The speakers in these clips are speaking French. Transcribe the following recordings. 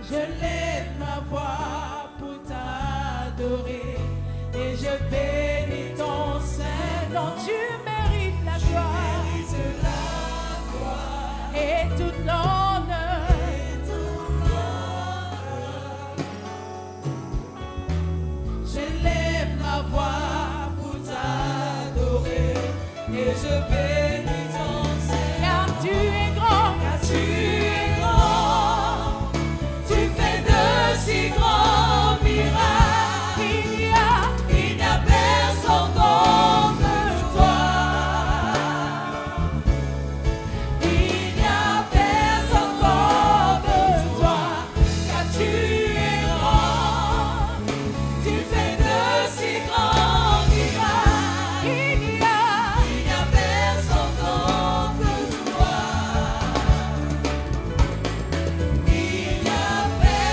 je lève ma voix pour t'adorer et je bénis ton Saint-Nom. Tu mérites la gloire et toute l'honneur. Je lève ma voix pour t'adorer et je bénis ton Saint-Nom. Car tu es grand, car tu es grand, tu fais de si grands miracles. Il n'y a personne comme toi. Il n'y a personne comme toi, car tu es grand, tu fais de si grands miracles. Il n'y a personne comme toi. Il n'y a personne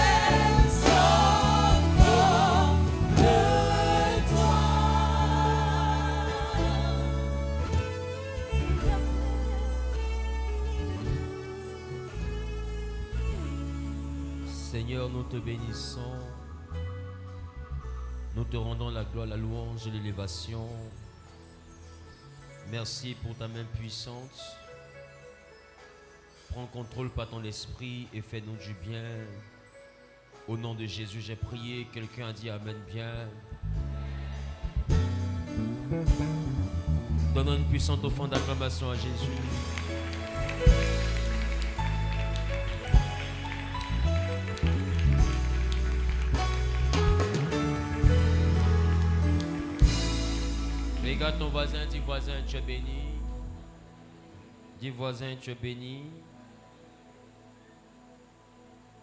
Seigneur, nous te bénissons. Nous te rendons la gloire, la louange et l'élévation. Merci pour ta main puissante. Prends contrôle par ton esprit et fais-nous du bien. Au nom de Jésus, j'ai prié. Quelqu'un a dit Amen bien. Donnons une puissante offrande d'acclamation à Jésus. Regarde ton voisin, dis voisin, tu es béni. Dis voisin, tu es béni.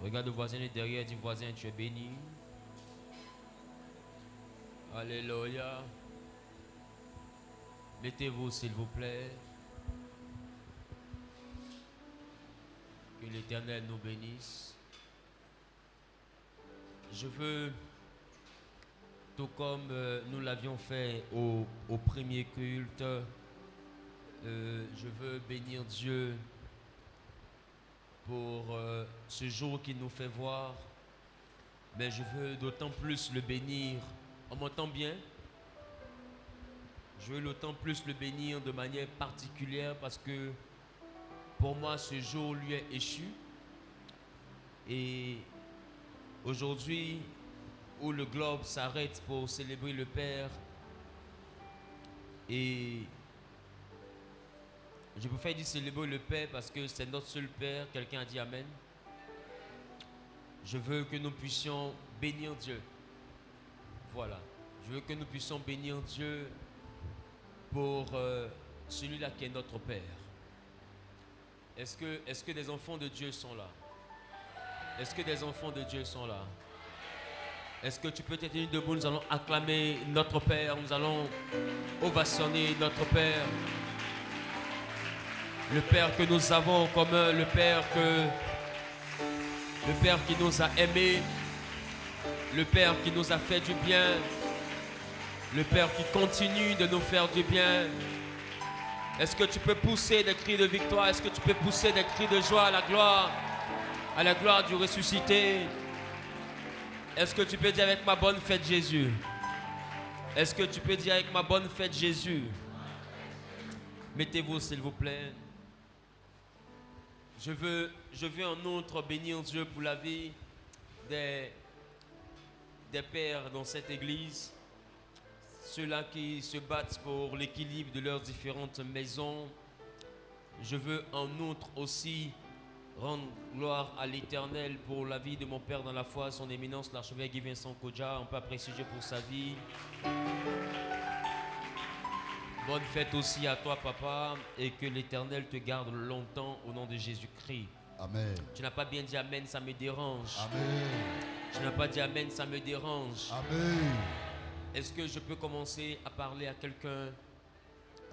Regarde le voisin derrière, dis voisin, tu es béni. Alléluia. Mettez-vous s'il vous plaît. Que l'Éternel nous bénisse. Je veux, tout comme nous l'avions fait au premier culte, je veux bénir Dieu pour ce jour qu'il nous fait voir. Mais je veux d'autant plus le bénir. On m'entend bien? Je veux d'autant plus le bénir de manière particulière parce que pour moi ce jour lui est échu. Et aujourd'hui où le globe s'arrête pour célébrer le Père, et je préfère dire célébrer le Père parce que c'est notre seul Père. Quelqu'un a dit Amen. Je veux que nous puissions bénir Dieu. Voilà. Je veux que nous puissions bénir Dieu pour celui-là qui est notre Père. Est-ce que des enfants de Dieu sont là? Est-ce que des enfants de Dieu sont là? Est-ce que tu peux te tenir debout? Nous allons acclamer notre Père. Nous allons ovationner notre Père. Le Père que nous avons en commun. Le Père qui nous a aimés. Le Père qui nous a fait du bien. Le Père qui continue de nous faire du bien. Est-ce que tu peux pousser des cris de victoire? Est-ce que tu peux pousser des cris de joie à la gloire du ressuscité? Est-ce que tu peux dire avec ma bonne fête Jésus? Est-ce que tu peux dire avec ma bonne fête Jésus? Mettez-vous s'il vous plaît. Je veux en outre bénir Dieu pour la vie des pères dans cette église. Ceux-là qui se battent pour l'équilibre de leurs différentes maisons. Je veux en outre aussi rendre gloire à l'Éternel pour la vie de mon père dans la foi, son éminence, l'archevêque Guy Vincent Kodja. On peut apprécier Dieu pour sa vie. Bonne fête aussi à toi, papa, et que l'Éternel te garde longtemps au nom de Jésus-Christ. Amen. Tu n'as pas bien dit Amen, ça me dérange. Amen. Tu n'as pas dit Amen, ça me dérange. Amen. Est-ce que je peux commencer à parler à quelqu'un?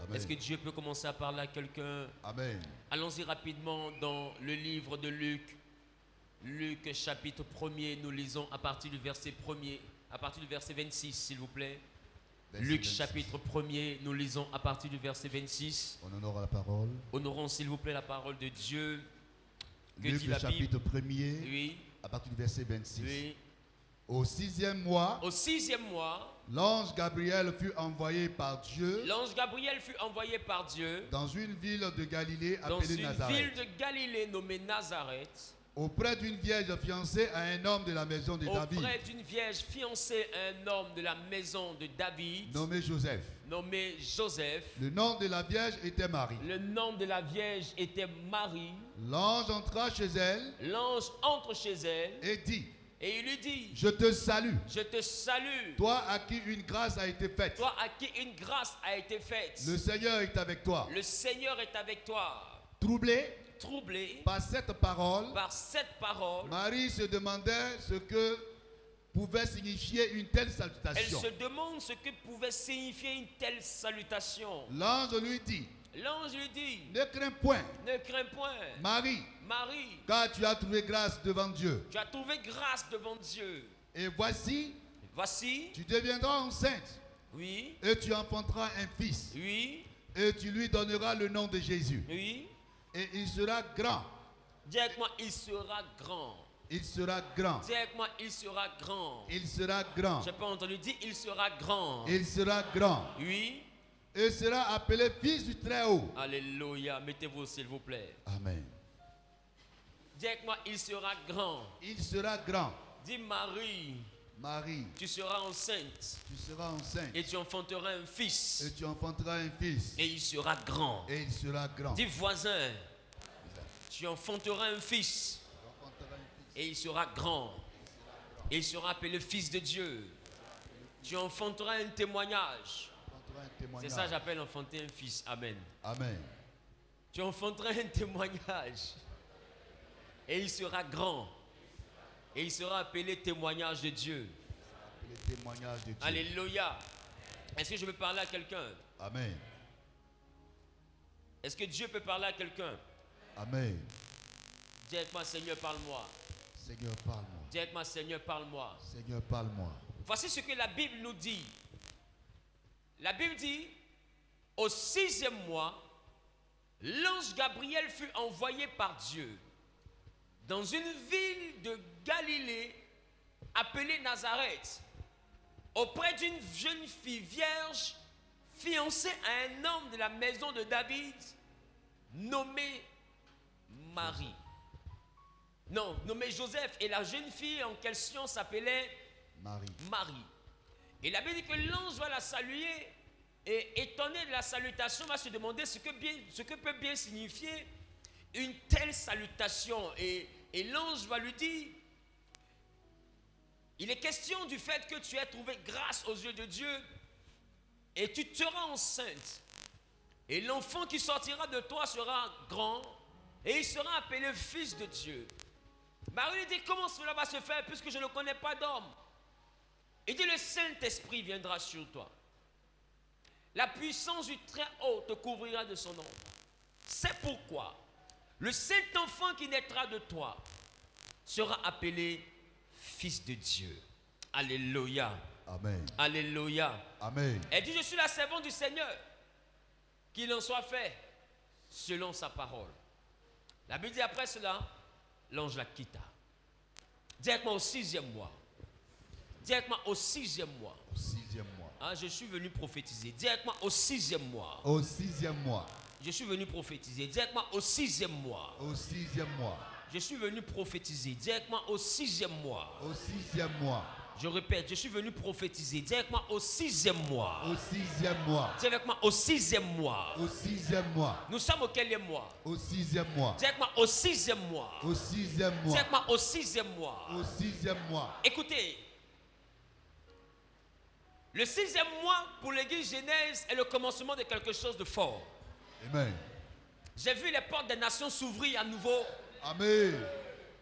Amen. Est-ce que Dieu peut commencer à parler à quelqu'un? Amen. Allons-y rapidement dans le livre de Luc. Luc chapitre 1er, nous lisons à partir du verset 1er, à partir du verset 26 s'il vous plaît. Luc 26. chapitre 1er, nous lisons à partir du verset 26. On honore la parole. Honorons s'il vous plaît la parole de Dieu. que Luc, dit le la Bible. chapitre 1er, Oui, à partir du verset 26. oui. Au 6e mois, Au 6e mois, l'ange Gabriel fut envoyé par Dieu l'ange Gabriel fut envoyé par Dieu dans une ville de Galilée dans appelée une Nazareth, ville de Galilée nommée Nazareth, auprès d'une vierge fiancée à un homme de la maison de David, auprès d'une vierge fiancée à un homme de la maison de David, nommé Joseph. nommé Joseph. Le nom de la vierge était Marie. Le nom de la vierge était Marie. L'ange entra chez elle L'ange entre chez elle et dit, et il lui dit, je te salue, je te salue, toi à qui une grâce a été faite. toi à qui une grâce a été faite. Le Seigneur est avec toi. Le Seigneur est avec toi. Troublé Troublé par cette parole, par cette parole, Marie se demandait ce que pouvait signifier une telle elle salutation. se demande ce que pouvait signifier une telle salutation. L'ange lui dit, L'ange lui dit, ne crains point, ne crains point, Marie, Marie, car tu as trouvé grâce devant Dieu. tu as trouvé grâce devant Dieu. Et voici, Voici, tu deviendras enceinte oui, et tu enfanteras un fils. oui, Et tu lui donneras le nom de Jésus. oui. Et il sera grand. Dis avec moi, il sera grand. Il sera grand. Dis avec moi, il sera grand. Il sera grand. J'ai pas entendu dire, il sera grand. Il sera grand. Oui. Et sera appelé fils du Très-Haut. Alléluia. Mettez-vous s'il vous plaît. Amen. Dis avec moi, il sera grand. Il sera grand. Dis Marie, Marie, tu seras enceinte tu seras enceinte. et tu enfanteras un fils Et tu enfanteras un fils. et il sera grand. Et il sera grand. Dis voisin, tu enfanteras un fils Tu enfanteras un fils. et il sera grand. Et il sera appelé fils de Dieu. Tu enfanteras un témoignage. Tu enfanteras un C'est témoignage. ça que j'appelle enfanter un fils. Amen. Amen. Tu enfanteras un témoignage. Et il sera grand. Et il sera appelé témoignage de Dieu. Le témoignage de Dieu. Alléluia. Est-ce que je peux parler à quelqu'un? Amen. Est-ce que Dieu peut parler à quelqu'un? Amen. Dis avec moi, Seigneur, parle-moi. Seigneur, parle-moi. Dis avec moi, Seigneur, parle-moi. Seigneur, parle-moi. Voici ce que la Bible nous dit. La Bible dit, au 6e mois, l'ange Gabriel fut envoyé par Dieu dans une ville de Galilée appelée Nazareth, auprès d'une jeune fille vierge fiancée à un homme de la maison de David nommé Marie. Non, nommé Joseph. Et la jeune fille en question s'appelait Marie. Marie. Et la Bible dit que l'ange va la saluer et étonné de la salutation va se demander ce que peut bien signifier une telle salutation. Et l'ange va lui dire, il est question du fait que tu as trouvé grâce aux yeux de Dieu et tu seras enceinte. Et l'enfant qui sortira de toi sera grand et il sera appelé fils de Dieu. Marie lui dit, comment cela va se faire puisque je ne connais pas d'homme? Il dit, le Saint-Esprit viendra sur toi. La puissance du Très-Haut te couvrira de son ombre. C'est pourquoi le Saint-Enfant qui naîtra de toi sera appelé Fils de Dieu. Alléluia. Amen. Alléluia. Amen. Elle dit, je suis la servante du Seigneur. Qu'il en soit fait selon sa parole. La Bible dit après cela, l'ange la quitta. Dis avec moi au 6e mois. Dis avec moi au 6e mois. Au 6e mois. Ah, je suis venu prophétiser. Dis avec moi au 6e mois. Au 6e mois. Je suis venu prophétiser. Dis avec moi au 6e mois. Au 6e mois. Je suis venu prophétiser. Dis avec moi au 6e mois. Au 6e mois. Je répète, je suis venu prophétiser. Dis avec moi au 6e mois. Au 6e mois. Dis avec moi au 6e mois. Au 6e mois. Nous sommes au quel mois? Au 6e mois. Dis avec moi au 6e mois. Au 6e Dis mois. avec moi au 6e mois. Au 6e mois. Écoutez, le 6e mois pour l'église Genèse est le commencement de quelque chose de fort. Amen. J'ai vu les portes des nations s'ouvrir à nouveau Amen.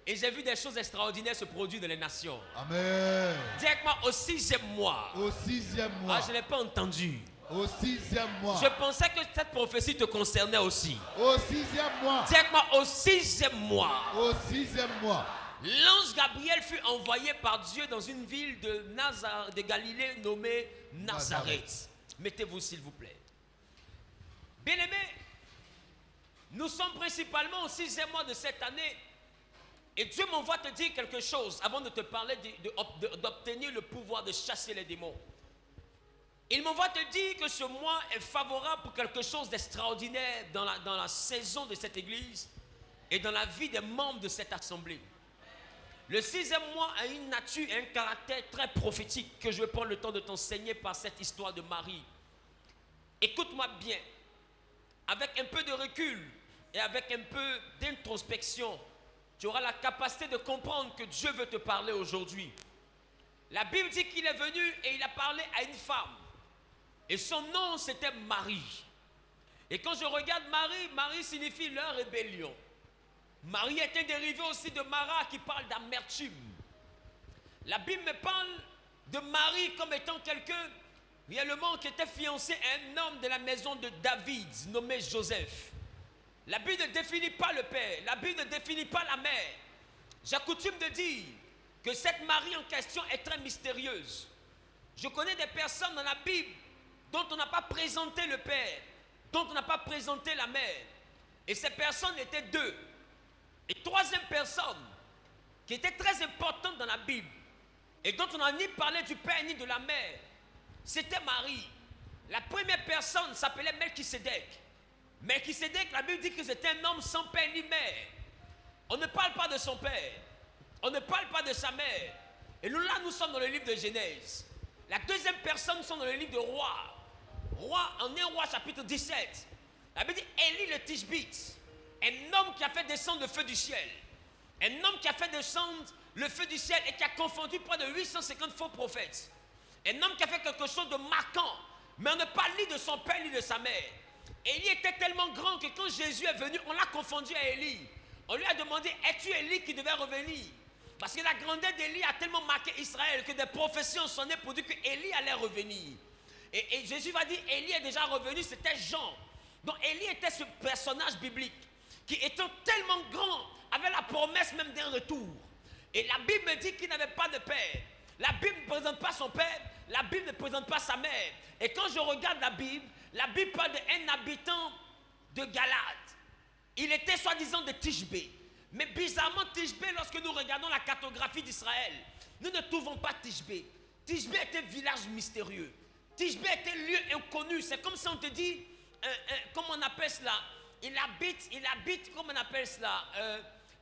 et j'ai vu des choses extraordinaires se produire dans les nations. Amen. Dis avec moi au 6e mois. Au 6e mois. Ah, je n'ai pas entendu. Au 6e mois. Je pensais que cette prophétie te concernait aussi. Au 6e mois. Dis avec moi au 6e mois. Au 6e mois. L'ange Gabriel fut envoyé par Dieu dans une ville de Galilée nommée Nazareth. Mettez-vous s'il vous plaît. Bien-aimés, nous sommes principalement au 6e mois de cette année Et Dieu m'envoie te dire quelque chose avant de te parler d'obtenir le pouvoir de chasser les démons. Il m'envoie te dire que ce mois est favorable pour quelque chose d'extraordinaire dans la saison de cette église et dans la vie des membres de cette assemblée. Le 6e mois a une nature et un caractère très prophétique que je vais prendre le temps de t'enseigner par cette histoire de Marie. Écoute-moi bien, avec un peu de recul et avec un peu d'introspection, tu auras la capacité de comprendre que Dieu veut te parler aujourd'hui. La Bible dit qu'il est venu et il a parlé à une femme. Et son nom, c'était Marie. Et quand je regarde Marie, Marie signifie leur rébellion. Marie est un dérivé aussi de Mara qui parle d'amertume. La Bible me parle de Marie comme étant quelqu'un réellement qui était fiancé à un homme de la maison de David, nommé Joseph. La Bible ne définit pas le père, la Bible ne définit pas la mère. J'ai coutume de dire que cette Marie en question est très mystérieuse. Je connais des personnes dans la Bible dont on n'a pas présenté le père, dont on n'a pas présenté la mère. Et ces personnes étaient deux. Et troisième personne, qui était très importante dans la Bible, et dont on n'a ni parlé du père ni de la mère, c'était Marie. La première personne s'appelait Melchisédek. Melchisédek, la Bible dit que c'était un homme sans père ni mère. On ne parle pas de son père, on ne parle pas de sa mère. Et nous là, nous sommes dans le livre de Genèse. La deuxième personne, nous sommes dans le livre de Rois. Roi, en 1 Roi chapitre 17. La Bible dit Élie le Tishbite, un homme qui a fait descendre le feu du ciel. Un homme qui a fait descendre le feu du ciel et qui a confondu près de 850 faux prophètes. Un homme qui a fait quelque chose de marquant, mais on ne parle ni de son père ni de sa mère. Élie était tellement grand que quand Jésus est venu, on l'a confondu à Élie. On lui a demandé, es-tu Élie qui devait revenir? Parce que la grandeur d'Élie a tellement marqué Israël que des prophéties ont sonné pour dire que Élie allait revenir. Et Jésus va dire, Élie est déjà revenu, c'était Jean. Donc Élie était ce personnage biblique qui étant tellement grand, avait la promesse même d'un retour. Et la Bible me dit qu'il n'avait pas de père. La Bible ne présente pas son père, la Bible ne présente pas sa mère. Et quand je regarde la Bible parle d'un habitant de Galade. Il était soi-disant de Tishbé. Mais bizarrement, Tishbé, lorsque nous regardons la cartographie d'Israël, nous ne trouvons pas Tishbé. Tishbé était un village mystérieux. Tishbé était lieu inconnu. C'est comme si on te dit, comment on appelle cela? Il habite, comment on appelle cela?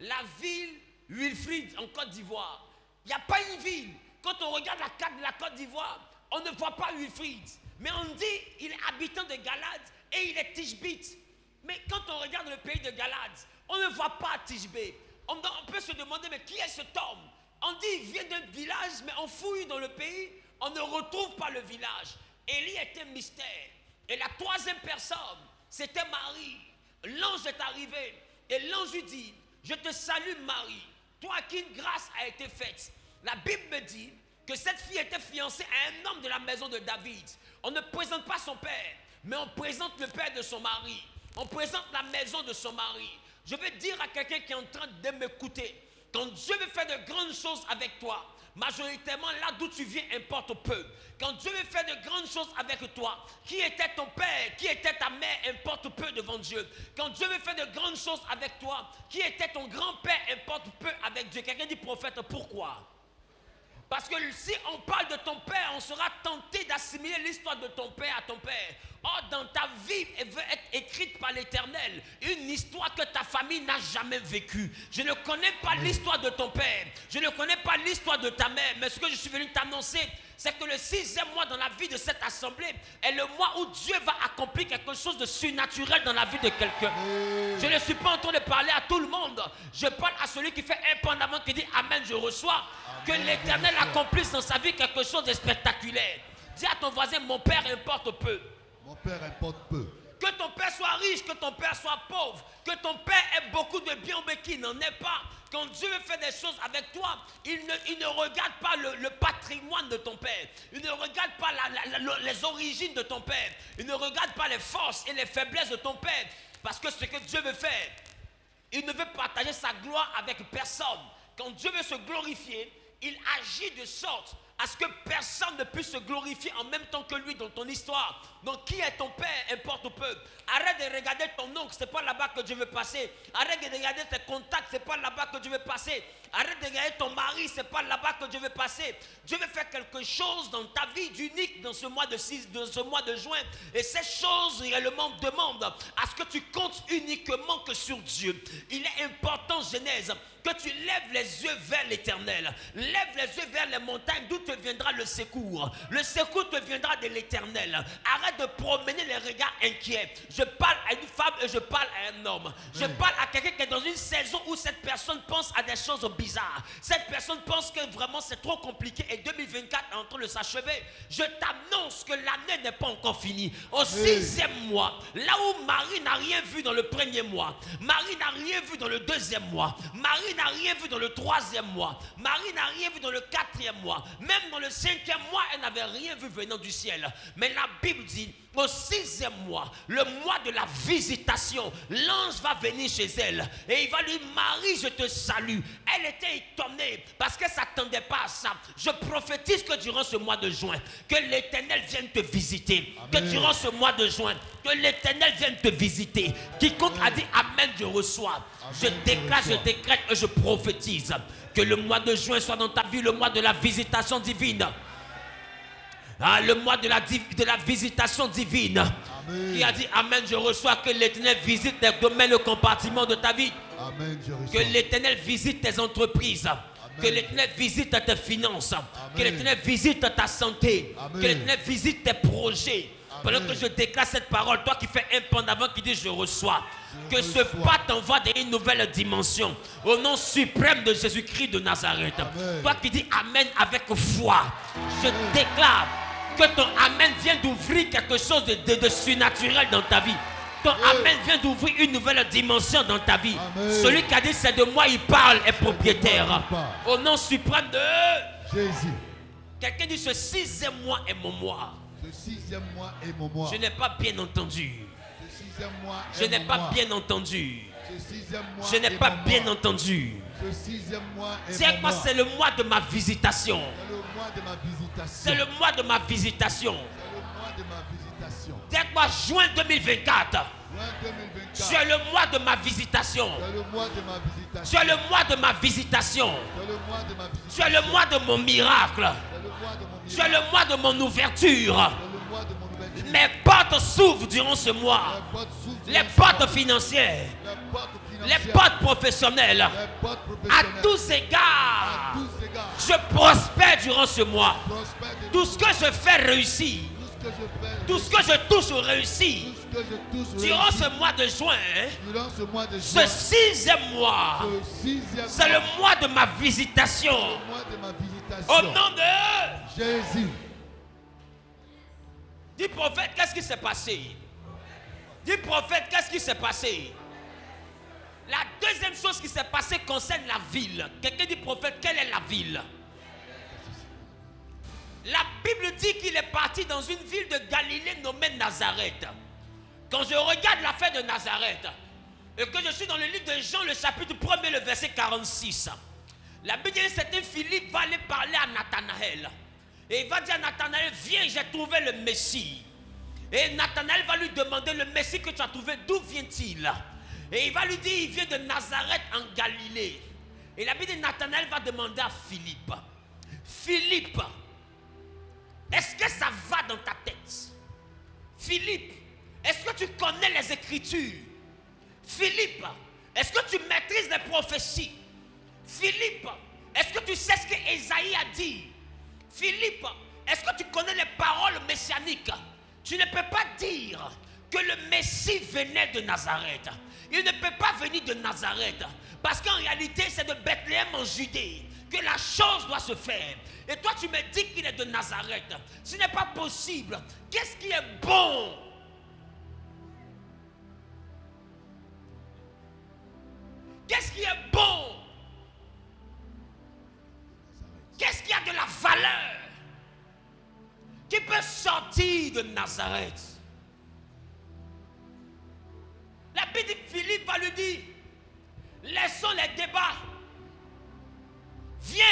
La ville Wilfrid en Côte d'Ivoire. Il n'y a pas une ville. Quand on regarde la carte de la Côte d'Ivoire, on ne voit pas Wilfrid. Mais on dit il est habitant de Galade et il est Tishbite. Mais quand on regarde le pays de Galade, on ne voit pas Tishbé. On peut se demander, mais qui est cet homme? On dit il vient d'un village, mais on fouille dans le pays, on ne retrouve pas le village. Élie était mystère. Et la troisième personne, c'était Marie. L'ange est arrivé et l'ange lui dit, je te salue Marie, toi à qui une grâce a été faite. La Bible me dit que cette fille était fiancée à un homme de la maison de David. On ne présente pas son père, mais on présente le père de son mari. On présente la maison de son mari. Je vais dire à quelqu'un qui est en train de m'écouter, quand Dieu veut faire de grandes choses avec toi, majoritairement là d'où tu viens importe peu. Quand Dieu veut faire de grandes choses avec toi, qui était ton père, qui était ta mère, importe peu devant Dieu. Quand Dieu veut faire de grandes choses avec toi, qui était ton grand-père, importe peu avec Dieu. Quelqu'un dit prophète, pourquoi? Parce que si on parle de ton père, on sera tenté d'assimiler l'histoire de ton père à ton père. Or, dans ta vie, elle veut être écrite par l'Éternel. Une histoire que ta famille n'a jamais vécue. Je ne connais pas l'histoire de ton père. Je ne connais pas l'histoire de ta mère. Mais ce que je suis venu t'annoncer, c'est que le 6e mois dans la vie de cette assemblée est le mois où Dieu va accomplir quelque chose de surnaturel dans la vie de quelqu'un. Je ne suis pas en train de parler à tout le monde. Je parle à celui qui fait un pas en avant, qui dit Amen, je reçois. Que l'Éternel accomplisse dans sa vie quelque chose de spectaculaire. Dis à ton voisin, mon père importe peu. Mon père importe peu. Que ton père soit riche, que ton père soit pauvre, que ton père ait beaucoup de biens, mais qu'il n'en ait pas. Quand Dieu veut faire des choses avec toi, il ne regarde pas le patrimoine de ton père. Il ne regarde pas les origines de ton père. Il ne regarde pas les forces et les faiblesses de ton père. Parce que ce que Dieu veut faire, il ne veut partager sa gloire avec personne. Quand Dieu veut se glorifier, il agit de sorte à ce que personne ne puisse se glorifier en même temps que lui dans ton histoire. Donc qui est ton père importe peu. Arrête de regarder ton oncle, c'est pas là-bas que Dieu veut passer. Arrête de regarder tes contacts, c'est pas là-bas que Dieu veut passer. Arrête de regarder ton mari, c'est pas là-bas que Dieu veut passer. Dieu veut faire quelque chose dans ta vie d'unique dans ce mois de juin. Et ces choses réellement demandent à ce que tu comptes uniquement que sur Dieu. Il est important, Genèse, que tu lèves les yeux vers l'Éternel. Lève les yeux vers les montagnes d'où te viendra le secours. Le secours te viendra de l'Éternel. Arrête de promener les regards inquiets. Je parle à une femme et je parle à un homme. Je parle à quelqu'un qui est dans une saison où cette personne pense à des choses bizarres. Cette personne pense que vraiment c'est trop compliqué et 2024 est en train de s'achever. Je t'annonce que l'année n'est pas encore finie. Au 6e mois, là où Marie n'a rien vu dans le premier mois, Marie n'a rien vu dans le 2e mois, Marie n'a rien vu dans le 3e mois, Marie n'a rien vu dans le 4e mois, même dans le 5e mois, elle n'avait rien vu venant du ciel. Mais la Bible dit, au 6e mois, le mois de la visitation, l'ange va venir chez elle et il va lui dire, Marie, je te salue. Elle était étonnée parce qu'elle ne s'attendait pas à ça. Je prophétise que durant ce mois de juin, que l'Éternel vienne te visiter. Amen. Que durant ce mois de juin, que l'Éternel vienne te visiter. Quiconque a dit Amen, je reçois. Amen, je déclare, je décrète et je prophétise que le mois de juin soit dans ta vie le mois de la visitation divine. Ah, le mois de la visitation divine. Amen. Qui a dit Amen, je reçois. Que l'Éternel visite les domaines, le compartiment de ta vie. Amen, je reçois. Que l'Éternel visite tes entreprises. Amen. Que l'Éternel visite tes finances. Amen. Que l'Éternel visite ta santé. Amen. Que l'Éternel visite tes projets. Amen. Pendant que je déclare cette parole, toi qui fais un pas en avant qui dit je reçois. Que ce pas t'envoie dans une nouvelle dimension. Au nom suprême de Jésus-Christ de Nazareth. Amen. Toi qui dis Amen avec foi. Je déclare que ton Amen vient d'ouvrir quelque chose de surnaturel dans ta vie. Ton Amen vient d'ouvrir une nouvelle dimension dans ta vie. Amen. Celui qui a dit c'est de moi il parle est propriétaire. Au nom suprême de Jésus. Quelqu'un dit ce 6e mois est mon mois. Ce 6e mois est mon mois. Je n'ai pas bien entendu. Ce 6e mois est Je n'ai pas bien entendu. Ce 6e mois Je n'ai pas bien entendu. Ce 6e mois est c'est quoi, c'est le mois de ma visitation. C'est le mois de ma visitation. C'est le mois de ma visitation. C'est le mois de ma visitation. Dites-moi juin 2024. C'est le mois de ma visitation. C'est le mois de ma visitation. C'est le mois de ma visitation. C'est le mois de ma visitation. C'est le mois de mon miracle. C'est le mois de mon ouverture. Mes portes s'ouvrent durant ce mois. Les portes financières. Les portes professionnelles. À tous égards. Je prospère durant ce mois. Tout ce que je fais réussit. Tout ce que je touche réussit. Durant ce mois de juin, ce 6e mois, c'est le mois de ma visitation. Au nom de Jésus. Dis prophète, qu'est-ce qui s'est passé? Dis prophète, qu'est-ce qui s'est passé? La deuxième chose qui s'est passée concerne la ville. Quelqu'un dit prophète, quelle est la ville? La Bible dit qu'il est parti dans une ville de Galilée nommée Nazareth. Quand je regarde l'affaire de Nazareth et que je suis dans le livre de Jean, le chapitre 1er, le verset 46, la Bible dit que c'était Philippe va aller parler à Nathanaël. Et il va dire à Nathanaël, viens, j'ai trouvé le Messie. Et Nathanaël va lui demander, le Messie que tu as trouvé, d'où vient-il? Et il va lui dire, il vient de Nazareth en Galilée. Et la Bible dit, Nathanaël va demander à Philippe, Philippe, est-ce que ça va dans ta tête? Philippe, est-ce que tu connais les Écritures? Philippe, est-ce que tu maîtrises les prophéties? Philippe, est-ce que tu sais ce que Ésaïe a dit? Philippe, est-ce que tu connais les paroles messianiques? Tu ne peux pas dire que le Messie venait de Nazareth. Il ne peut pas venir de Nazareth. Parce qu'en réalité, c'est de Bethléem en Judée que la chose doit se faire. Et toi, tu me dis qu'il est de Nazareth. Ce n'est pas possible. Qu'est-ce qui est bon? Qu'est-ce qui est bon? Qu'est-ce qui a de la valeur qui peut sortir de Nazareth? La Bible dit, Philippe va lui dire, laissons les débats. Viens.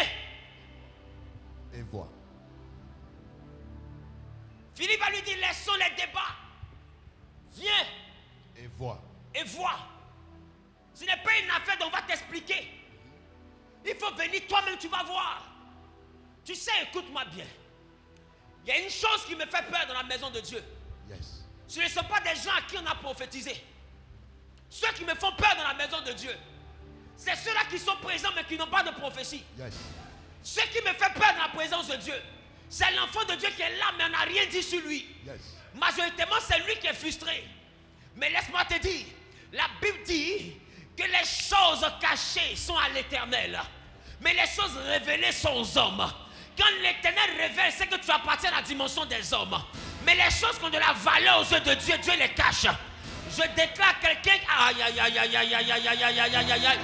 Et vois. vois. Et vois. Ce n'est pas une affaire dont on va t'expliquer. Il faut venir toi-même, tu vas voir. Tu sais, écoute-moi bien. Il y a une chose qui me fait peur dans la maison de Dieu. Yes. Ce ne sont pas des gens à qui on a prophétisé. Ceux qui me font peur dans la maison de Dieu, c'est ceux-là qui sont présents mais qui n'ont pas de prophétie. Yes. Ce qui me fait peur dans la présence de Dieu, c'est l'enfant de Dieu qui est là mais on n'a rien dit sur lui. Yes. Majoritairement, c'est lui qui est frustré. Mais laisse-moi te dire, la Bible dit que les choses cachées sont à l'Éternel, mais les choses révélées sont aux hommes. Quand l'Éternel révèle, c'est que tu appartiens à la dimension des hommes. Mais les choses qui ont de la valeur aux yeux de Dieu, Dieu les cache. Je déclare quelqu'un... Aïe, aïe, aïe, aïe, aïe, aïe, aïe, aïe, aïe, aïe, aïe, aïe.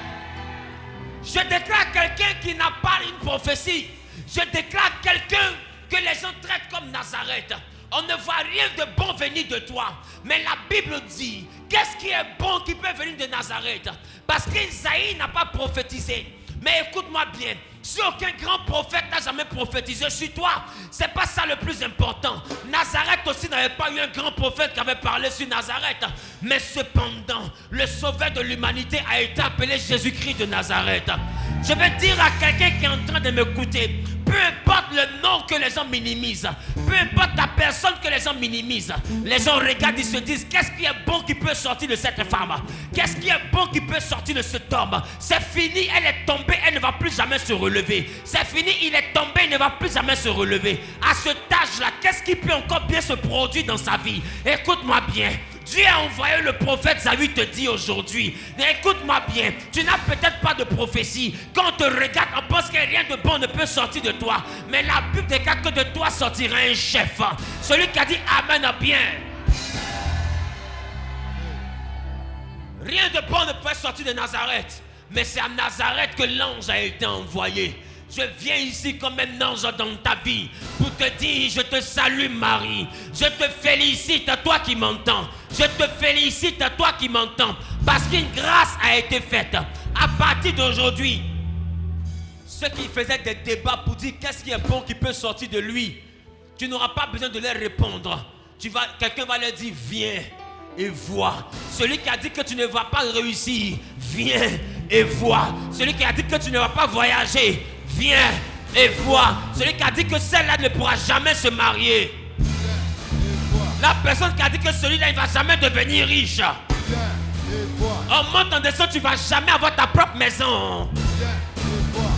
Je déclare quelqu'un qui n'a pas une prophétie. Je déclare quelqu'un que les gens traitent comme Nazareth. On ne voit rien de bon venir de toi. Mais la Bible dit, qu'est-ce qui est bon qui peut venir de Nazareth? Parce qu'Isaïe n'a pas prophétisé. Mais écoute-moi bien, si aucun grand prophète n'a jamais prophétisé sur toi, c'est pas ça le plus important. Nazareth aussi n'avait pas eu un grand prophète qui avait parlé sur Nazareth. Mais cependant, le sauveur de l'humanité a été appelé Jésus-Christ de Nazareth. Je vais dire à quelqu'un qui est en train de m'écouter, peu importe le nom que les gens minimisent, peu importe la personne que les gens minimisent, les gens regardent, ils se disent, qu'est-ce qui est bon qui peut sortir de cette femme? Qu'est-ce qui est bon qui peut sortir de cet homme? C'est fini, elle est tombée, elle ne va plus jamais se relever. C'est fini, il est tombé, il ne va plus jamais se relever. À cet âge-là, qu'est-ce qui peut encore bien se produire dans sa vie? Écoute-moi bien. Dieu a envoyé le prophète Zawi te dit aujourd'hui, écoute-moi bien, tu n'as peut-être pas de prophétie. Quand on te regarde, on pense que rien de bon ne peut sortir de toi. Mais la Bible déclare que de toi sortira un chef. Celui qui a dit Amen a bien. Rien de bon ne peut sortir de Nazareth. Mais c'est à Nazareth que l'ange a été envoyé. Je viens ici comme un ange dans ta vie pour te dire, je te salue Marie. Je te félicite à toi qui m'entends. Je te félicite à toi qui m'entends. Parce qu'une grâce a été faite. À partir d'aujourd'hui, ceux qui faisaient des débats pour dire qu'est-ce qui est bon qui peut sortir de lui, tu n'auras pas besoin de leur répondre. Quelqu'un va leur dire, viens et vois. Celui qui a dit que tu ne vas pas réussir, viens et vois. Celui qui a dit que tu ne vas pas voyager, viens et vois. Celui qui a dit que celle-là ne pourra jamais se marier. La personne qui a dit que celui-là il ne va jamais devenir riche. En montant en descendant, tu ne vas jamais avoir ta propre maison.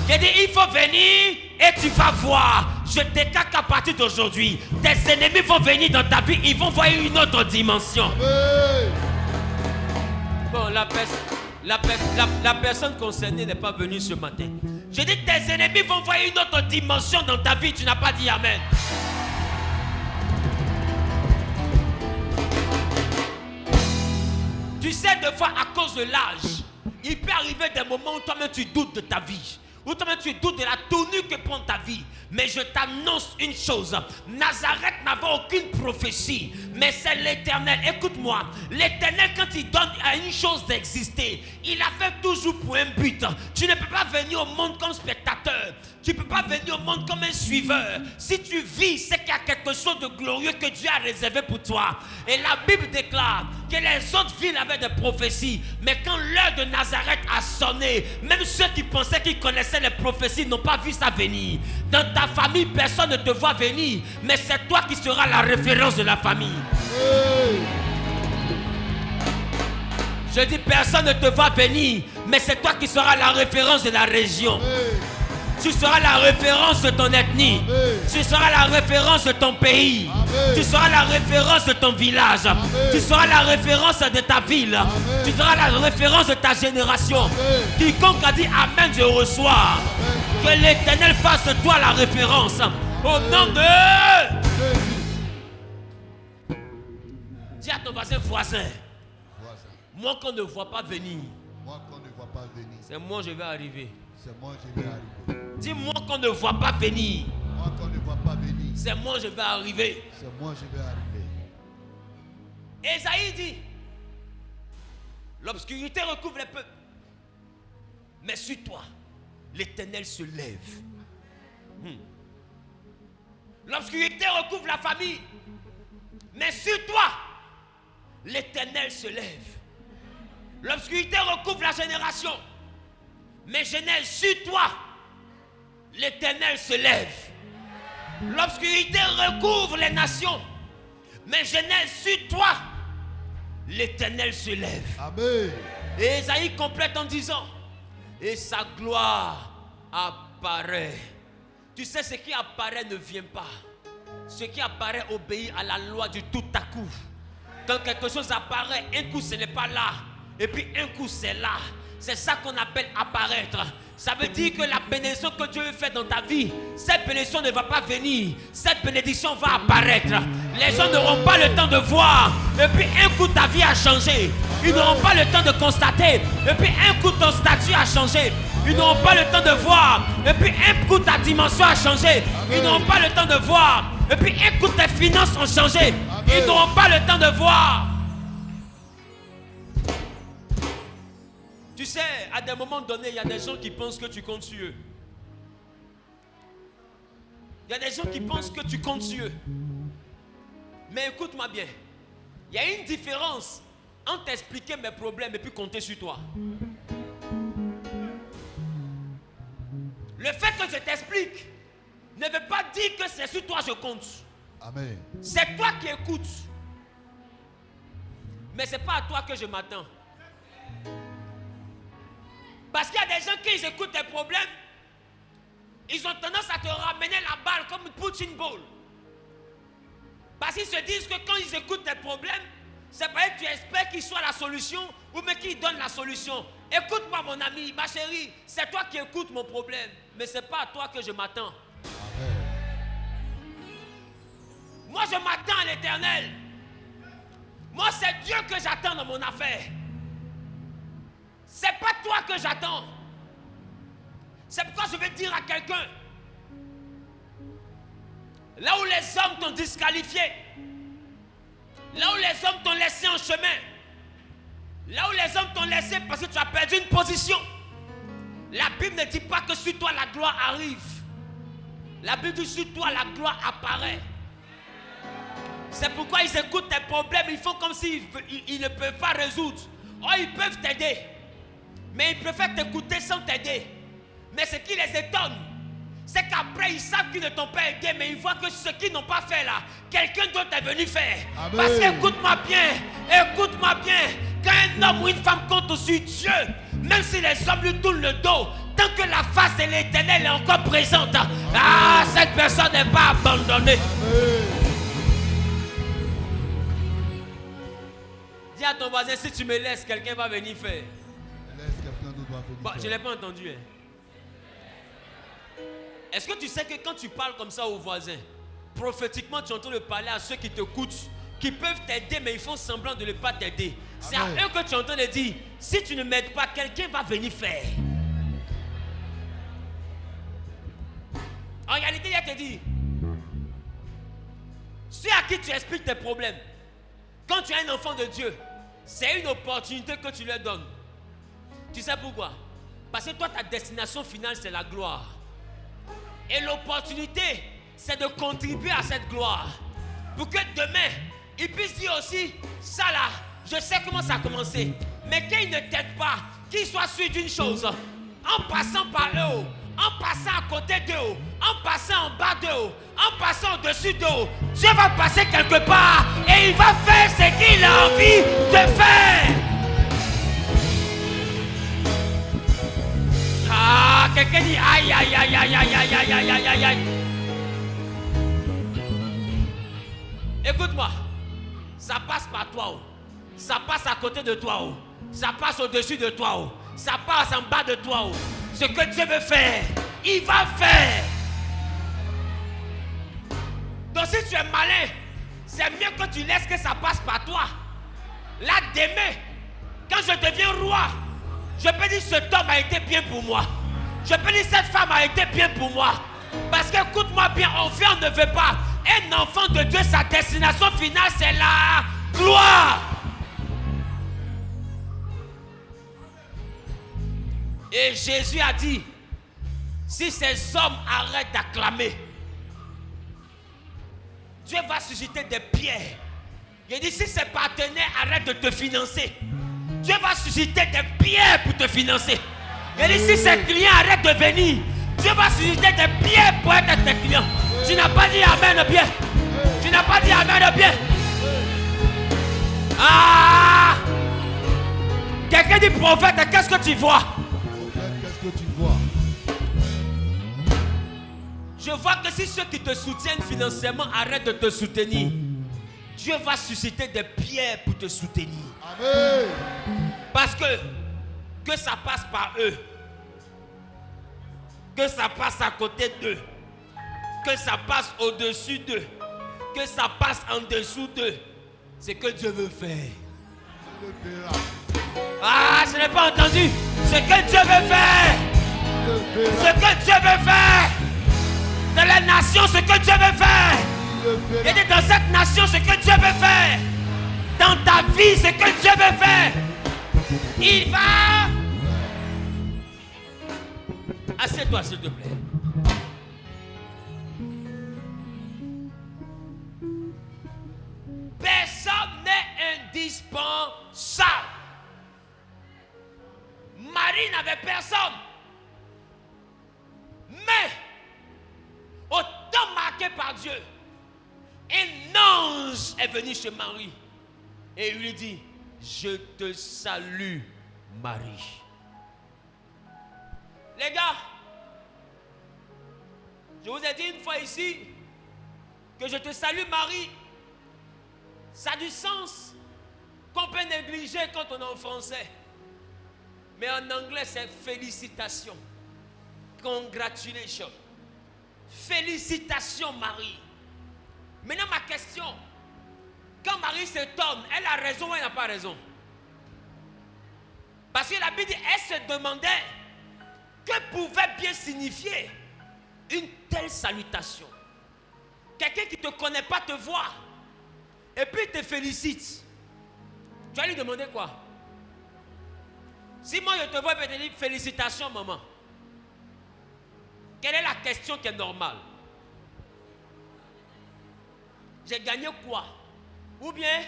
J'ai dit, il faut venir et tu vas voir. Je déclare qu'à partir d'aujourd'hui, tes ennemis vont venir dans ta vie. Ils vont voir une autre dimension. Bon, la personne concernée n'est pas venue ce matin. Je dis, tes ennemis vont voir une autre dimension dans ta vie. Tu n'as pas dit Amen. Tu sais, des fois, à cause de l'âge, il peut arriver des moments où toi-même tu doutes de ta vie. Où toi-même tu doutes de la tenue que prend ta vie. Mais je t'annonce une chose. Nazareth n'avait aucune prophétie. Mais c'est l'Éternel. Écoute-moi. L'Éternel, quand il donne à une chose d'exister, il la fait toujours pour un but. Tu ne peux pas venir au monde comme spectateur. Tu ne peux pas venir au monde comme un suiveur. Si tu vis, c'est qu'il y a quelque chose de glorieux que Dieu a réservé pour toi. Et la Bible déclare que les autres villes avaient des prophéties. Mais quand l'heure de Nazareth a sonné, même ceux qui pensaient qu'ils connaissaient les prophéties n'ont pas vu ça venir. Dans ta famille, personne ne te voit venir. Mais c'est toi qui seras la référence de la famille. Je dis personne ne te voit venir. Mais c'est toi qui seras la référence de la région. Tu seras la référence de ton ethnie. Amen. Tu seras la référence de ton pays. Amen. Tu seras la référence de ton village. Amen. Tu seras la référence de ta ville. Amen. Tu seras la référence de ta génération. Amen. Quiconque a dit Amen, je reçois. Amen. Que l'Éternel fasse de toi la référence. Au nom de... Dis à ton voisin. Moi qu'on ne voit pas venir. C'est moi je vais arriver. C'est moi je vais arriver. Dis-moi qu'on ne voit pas venir. Moi qu'on ne voit pas venir. C'est moi je vais arriver. C'est moi je vais arriver. Esaïe dit, l'obscurité recouvre les peuples. Mais sur toi, l'Éternel se lève. L'obscurité recouvre la famille. Mais sur toi, l'Éternel se lève. L'obscurité recouvre la génération. Mais Genèse, sur toi, l'Éternel se lève. L'obscurité recouvre les nations. Mais Genèse, sur toi, l'Éternel se lève. Amen. Et Ésaïe complète en disant, et sa gloire apparaît. Tu sais, ce qui apparaît ne vient pas. Ce qui apparaît obéit à la loi du tout à coup. Quand quelque chose apparaît, un coup ce n'est pas là. Et puis un coup c'est là. C'est ça qu'on appelle apparaître. Ça veut dire que la bénédiction que Dieu fait dans ta vie, cette bénédiction ne va pas venir. Cette bénédiction va apparaître. Les gens n'auront pas le temps de voir. Et puis un coup ta vie a changé. Ils n'auront pas le temps de constater. Et puis un coup ton statut a changé. Ils n'auront pas le temps de voir. Et puis un coup ta dimension a changé. Ils n'auront pas le temps de voir. Et puis un coup tes finances ont changé. Ils n'auront pas le temps de voir. Tu sais, à des moments donnés, il y a des gens qui pensent que tu comptes sur eux. Il y a des gens qui pensent que tu comptes sur eux. Mais écoute-moi bien. Il y a une différence entre expliquer mes problèmes et puis compter sur toi. Le fait que je t'explique ne veut pas dire que c'est sur toi que je compte. Amen. C'est toi qui écoutes. Mais ce n'est pas à toi que je m'attends. Parce qu'il y a des gens qui écoutent tes problèmes, ils ont tendance à te ramener la balle comme une punching ball. Parce qu'ils se disent que quand ils écoutent tes problèmes, c'est pas que tu espères qu'ils soient la solution ou même qu'ils donnent la solution. Écoute-moi mon ami, ma chérie, c'est toi qui écoutes mon problème, mais c'est pas à toi que je m'attends. Moi je m'attends à l'Éternel. Moi c'est Dieu que j'attends dans mon affaire. C'est pas toi que j'attends. C'est pourquoi je vais dire à quelqu'un, là où les hommes t'ont disqualifié, là où les hommes t'ont laissé en chemin, là où les hommes t'ont laissé parce que tu as perdu une position, la Bible ne dit pas que sur toi la gloire arrive. La Bible dit sur toi la gloire apparaît. C'est pourquoi ils écoutent tes problèmes, ils font comme s'ils ne peuvent pas résoudre. Oh, ils peuvent t'aider, mais ils préfèrent t'écouter sans t'aider. Mais ce qui les étonne, c'est qu'après ils savent qu'ils ne t'ont pas aidé, mais ils voient que ce qu'ils n'ont pas fait là, quelqu'un d'autre est venu faire. Amen. Parce qu'écoute-moi bien, quand un homme ou une femme compte sur Dieu, même si les hommes lui tournent le dos, tant que la face de l'Éternel est encore présente, cette personne n'est pas abandonnée. Amen. Dis à ton voisin, si tu me laisses, quelqu'un va venir faire. Bon, je ne l'ai pas entendu. Hein. Est-ce que tu sais que quand tu parles comme ça aux voisins, prophétiquement tu es en train de parler à ceux qui t'écoutent, qui peuvent t'aider mais ils font semblant de ne pas t'aider. C'est à eux que tu es en train de dire, si tu ne m'aides pas, quelqu'un va venir faire. En réalité, il te dit, ceux à qui tu expliques tes problèmes, quand tu es un enfant de Dieu, c'est une opportunité que tu leur donnes. Tu sais pourquoi? Parce que toi, ta destination finale, c'est la gloire. Et l'opportunité, c'est de contribuer à cette gloire. Pour que demain, ils puissent dire aussi, ça là, je sais comment ça a commencé. Mais qu'ils ne t'aident pas, qu'ils soient sûrs d'une chose. En passant par eux, en passant à côté d'eux, en passant en bas d'eux, en passant au-dessus d'eux, Dieu va passer quelque part et il va faire ce qu'il a envie de faire. Ah, quelqu'un dit aïe, aïe, aïe, aïe, aïe, aïe, aïe, aïe, aïe, aïe, aïe. Écoute-moi, ça passe par toi, ça passe à côté de toi, ça passe au-dessus de toi, ça passe en bas de toi. Ce que Dieu veut faire, il va faire. Donc si tu es malin, c'est mieux que tu laisses que ça passe par toi. Là demain, quand je deviens roi, je peux dire cet homme a été bien pour moi. Je peux dire cette femme a été bien pour moi. Parce que écoute-moi bien, on fait, on ne veut pas. Un enfant de Dieu, sa destination finale, c'est la gloire. Et Jésus a dit, si ces hommes arrêtent d'acclamer, Dieu va susciter des pierres. Il dit, si ces partenaires arrêtent de te financer, Dieu va susciter des pierres pour te financer. Et dit, si ces clients arrêtent de venir, Dieu va susciter des pierres pour être tes clients. Tu n'as pas dit amen bien. Tu n'as pas dit amen bien. Ah! Quelqu'un dit prophète, qu'est-ce que tu vois? Qu'est-ce que tu vois? Je vois que si ceux qui te soutiennent financièrement arrêtent de te soutenir, Dieu va susciter des pierres pour te soutenir. Amen. Parce que ça passe par eux, que ça passe à côté d'eux, que ça passe au-dessus d'eux, que ça passe en dessous d'eux, c'est que Dieu veut faire. Ah, je n'ai pas entendu. Ce que Dieu veut faire. Ce que Dieu veut faire. Dans les nations, ce que Dieu veut faire. Et dans cette nation, ce que Dieu veut faire. Dans ta vie, ce que Dieu veut faire. Il va. Assieds-toi, s'il te plaît. Personne n'est indispensable. Marie n'avait personne. Mais, au temps marqué par Dieu, un ange est venu chez Marie et lui dit, je te salue, Marie. Les gars, je vous ai dit une fois ici que je te salue, Marie. Ça a du sens qu'on peut négliger quand on est en français. Mais en anglais, c'est félicitations. Congratulations. Félicitations, Marie. Maintenant, ma question. Quand Marie s'étonne, elle a raison ou elle n'a pas raison? Parce que la Bible dit, elle se demandait que pouvait bien signifier une telle salutation. Quelqu'un qui ne te connaît pas te voit et puis te félicite. Tu vas lui demander quoi? Si moi je te vois et te dire félicitations maman, quelle est la question qui est normale? J'ai gagné quoi? Ou bien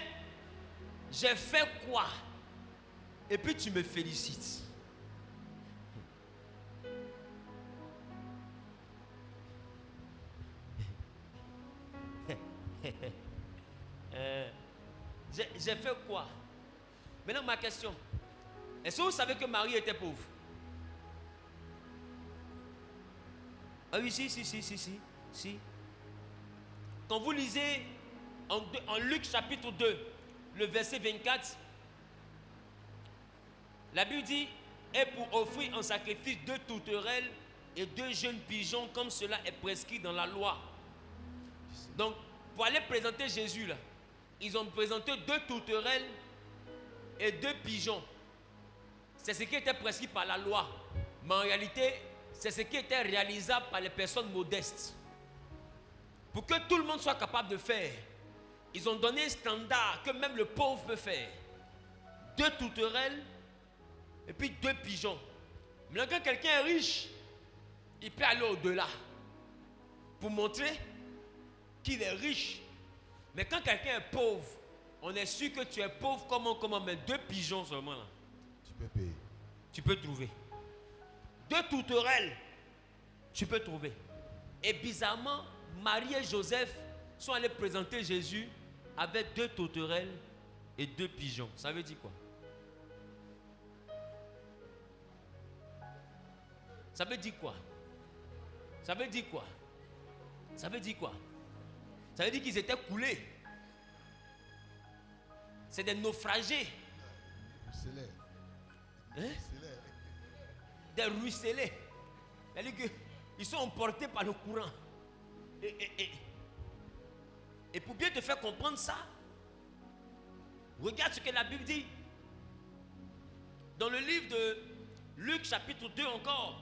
j'ai fait quoi? Et puis tu me félicites. J'ai fait quoi? Maintenant ma question. Est-ce que vous savez que Marie était pauvre? Ah oui, si. Quand vous lisez en Luc chapitre 2, le verset 24, la Bible dit, et pour offrir en sacrifice 2 tourterelles et 2 jeunes pigeons, comme cela est prescrit dans la loi. Donc, pour aller présenter Jésus là, ils ont présenté 2 tourterelles et 2 pigeons. C'est ce qui était prescrit par la loi. Mais en réalité, c'est ce qui était réalisable par les personnes modestes. Pour que tout le monde soit capable de faire, ils ont donné un standard que même le pauvre peut faire. 2 tourterelles et puis 2 pigeons. Maintenant, quand quelqu'un est riche, il peut aller au-delà pour montrer qu'il est riche. Mais quand quelqu'un est pauvre, on est sûr que tu es pauvre. Comment? Mais 2 pigeons seulement là. Tu peux payer. Tu peux trouver. 2 tourterelles, tu peux trouver. Et bizarrement, Marie et Joseph sont allés présenter Jésus avec 2 tourterelles et 2 pigeons. Ça veut dire quoi? Ça veut dire quoi? Ça veut dire quoi? Ça veut dire quoi? Ça veut dire qu'ils étaient coulés. C'est des naufragés. Ruisselés. Hein? Des ruisselés. C'est-à-dire qu'ils sont emportés par le courant. Et pour bien te faire comprendre ça, regarde ce que la Bible dit. Dans le livre de Luc chapitre 2 encore.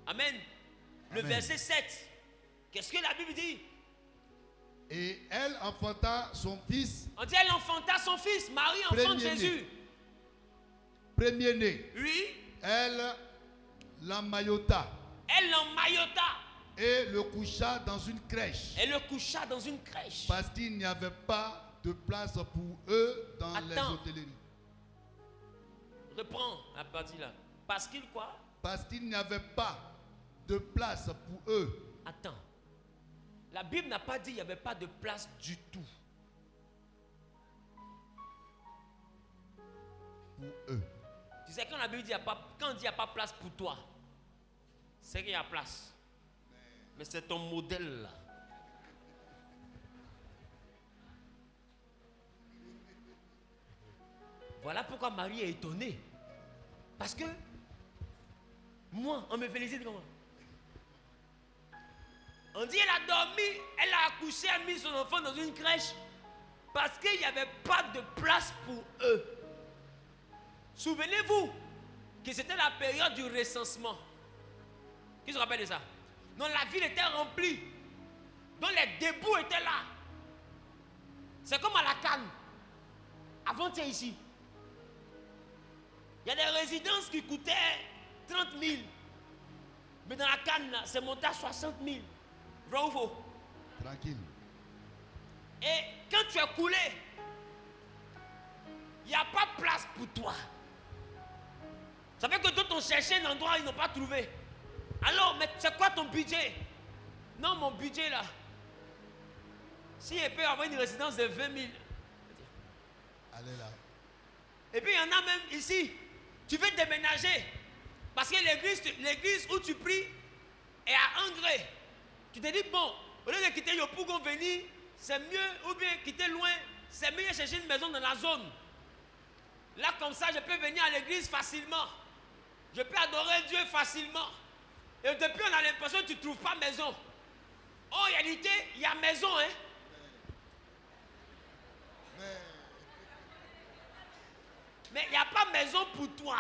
Amen. Le verset 7. Qu'est-ce que la Bible dit? Et elle enfanta son fils. On dit elle enfanta son fils. Marie enfante Jésus. Premier-né. Oui. Elle l'emmaillota. Elle l'emmaillota. Et le coucha dans une crèche. Elle le coucha dans une crèche. Parce qu'il n'y avait pas de place pour eux dans les hôtelleries. parti là. Parce qu'il quoi? Parce qu'il n'y avait pas de place pour eux. Attends. La Bible n'a pas dit qu'il n'y avait pas de place du tout. Pour eux. Tu sais, quand la Bible dit quand on dit qu'il n'y a pas de place pour toi, c'est qu'il y a place. Mais c'est ton modèle là. Voilà pourquoi Marie est étonnée. Parce que moi, on me félicite comment? On dit qu'elle a dormi, elle a accouché, elle a mis son enfant dans une crèche parce qu'il n'y avait pas de place pour eux. Souvenez-vous que c'était la période du recensement. Qui se rappelle de ça? Donc la ville était remplie. Donc les débouts étaient là. C'est comme à la Cannes. Avant, tu es ici. Il y a des résidences qui coûtaient 30 000. Mais dans la Cannes, c'est monté à 60 000. Vrai ou faux? Tranquille. Et quand tu es coulé, il n'y a pas de place pour toi. Ça fait que d'autres ont cherché un endroit, ils n'ont pas trouvé. Alors, mais c'est quoi ton budget? Non, mon budget là. Si elle peut avoir une résidence de 20 000. Allez là. Et puis il y en a même ici. Tu veux déménager. Parce que l'église où tu pries est à Angré. Tu te dis, bon, au lieu de quitter Yopougon venir, c'est mieux, ou bien quitter loin, c'est mieux chercher une maison dans la zone. Là, comme ça, je peux venir à l'église facilement. Je peux adorer Dieu facilement. Et depuis, on a l'impression que tu ne trouves pas maison. En réalité, il y a maison, hein. Mais il n'y a pas maison pour toi.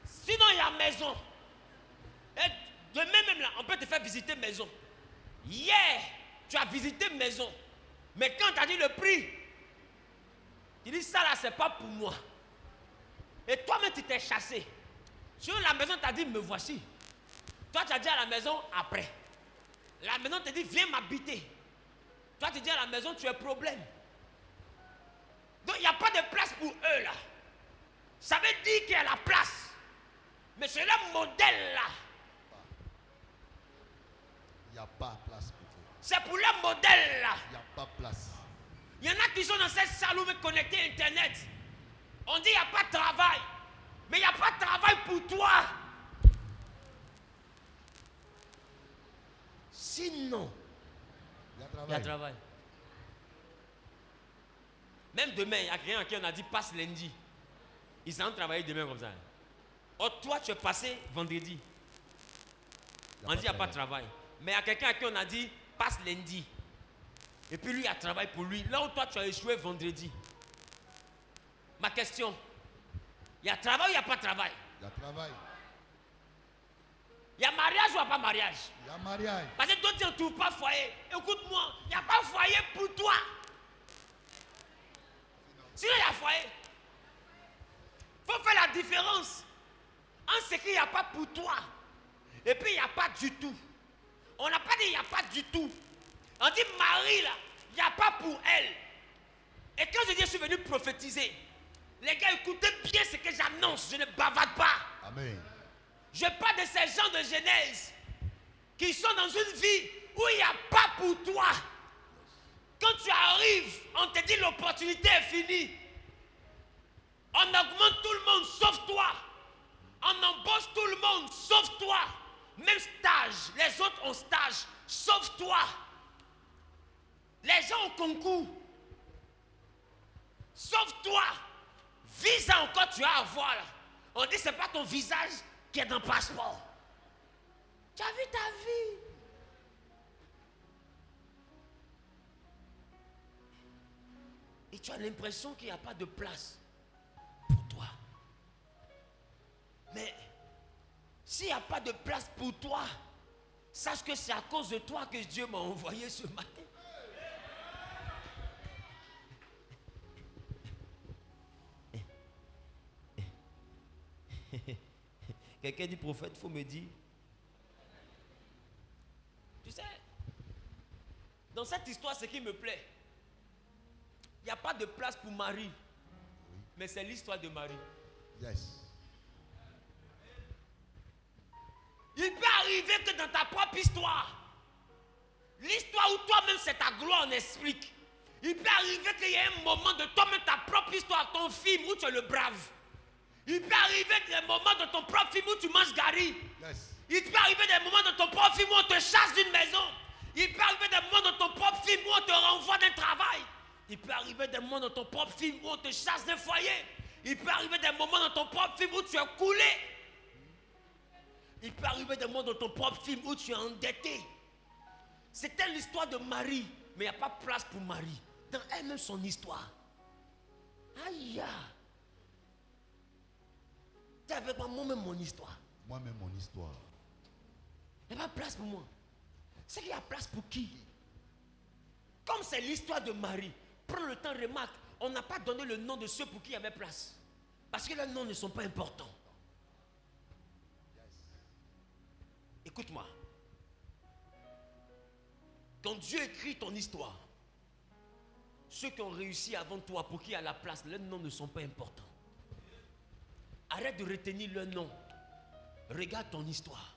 Sinon, il y a maison. Et demain même là, on peut te faire visiter maison. Hier, tu as visité maison. Mais quand tu as dit le prix, tu dis ça là, c'est pas pour moi. Et toi-même, tu t'es chassé. Sur la maison, tu as dit, me voici. Toi, tu as dit à la maison, après. La maison te dit, viens m'habiter. Toi, tu dis à la maison, tu as problème. Donc, il n'y a pas de place pour eux là. Ça veut dire qu'il y a la place. Mais c'est le modèle là. Il n'y a pas de place pour eux. C'est pour le modèle là. Il n'y a pas de place. Il y en a qui sont dans cette salle où vous connecter à Internet. On dit qu'il n'y a pas de travail. Mais il n'y a pas de travail pour toi. Sinon, Il y a travail. il y a travail. Même demain, il y a quelqu'un à qui on a dit passe lundi. Ils vont travailler demain comme ça. Or, toi, tu es passé vendredi. On dit qu'il n'y a pas de travail. Mais il y a quelqu'un à qui on a dit passe lundi. Et puis lui, il y a travail pour lui. Là où toi, tu as échoué vendredi. Ma question, il y a travail ou il n'y a pas de travail? Il y a travail. Il y a mariage ou il n'y a pas mariage? Il y a mariage. Parce que d'autres ne trouvent pas foyer. Écoute-moi, il n'y a pas foyer pour toi. Sinon, il y a foyer. Il faut faire la différence entre ce qu'il n'y a pas pour toi et puis il n'y a pas du tout. On n'a pas dit il n'y a pas du tout. On dit Marie là, il n'y a pas pour elle. Et quand je suis venu prophétiser, les gars écoutez bien ce que j'annonce, je ne bavarde pas. Amen. Je parle de ces gens de Genèse qui sont dans une vie où il n'y a pas pour toi. Quand tu arrives, on te dit l'opportunité est finie. On augmente tout le monde sauf toi. On embauche tout le monde sauf toi. Même stage, les autres ont stage sauf toi. Les gens ont concours sauf toi. Visa encore tu as à voir là. On dit c'est pas ton visage qui est dans le passeport. Tu as vu ta vie. Et tu as l'impression qu'il n'y a pas de place pour toi. Mais s'il n'y a pas de place pour toi, sache que c'est à cause de toi que Dieu m'a envoyé ce matin. Quelqu'un dit prophète, il faut me dire. Tu sais, dans cette histoire, ce qui me plaît, il n'y a pas de place pour Marie. Mais c'est l'histoire de Marie. Yes. Il peut arriver que dans ta propre histoire, l'histoire où toi-même c'est ta gloire, on explique. Il peut arriver qu'il y ait un moment de toi-même, ta propre histoire, ton film où tu es le brave. Il peut arriver des moments de ton propre film où tu manges gari. Yes. Il peut arriver des moments de ton propre film où on te chasse d'une maison. Il peut arriver des moments de ton propre film où on te renvoie d'un travail. Il peut arriver des moments dans ton propre film où on te chasse d'un foyer. Il peut arriver des moments dans ton propre film où tu es coulé. Il peut arriver des moments dans ton propre film où tu es endetté. C'était l'histoire de Marie, mais il n'y a pas de place pour Marie. Dans elle-même son histoire. Aïe! Tu es avec moi-même mon histoire. Moi-même mon histoire. Il n'y a pas de place pour moi. C'est qu'il y a place pour qui? Comme c'est l'histoire de Marie, prends le temps, remarque, on n'a pas donné le nom de ceux pour qui il y avait place. Parce que leurs noms ne sont pas importants. Écoute-moi. Quand Dieu écrit ton histoire, ceux qui ont réussi avant toi, pour qui il y a la place, leurs noms ne sont pas importants. Arrête de retenir leurs noms. Regarde ton histoire.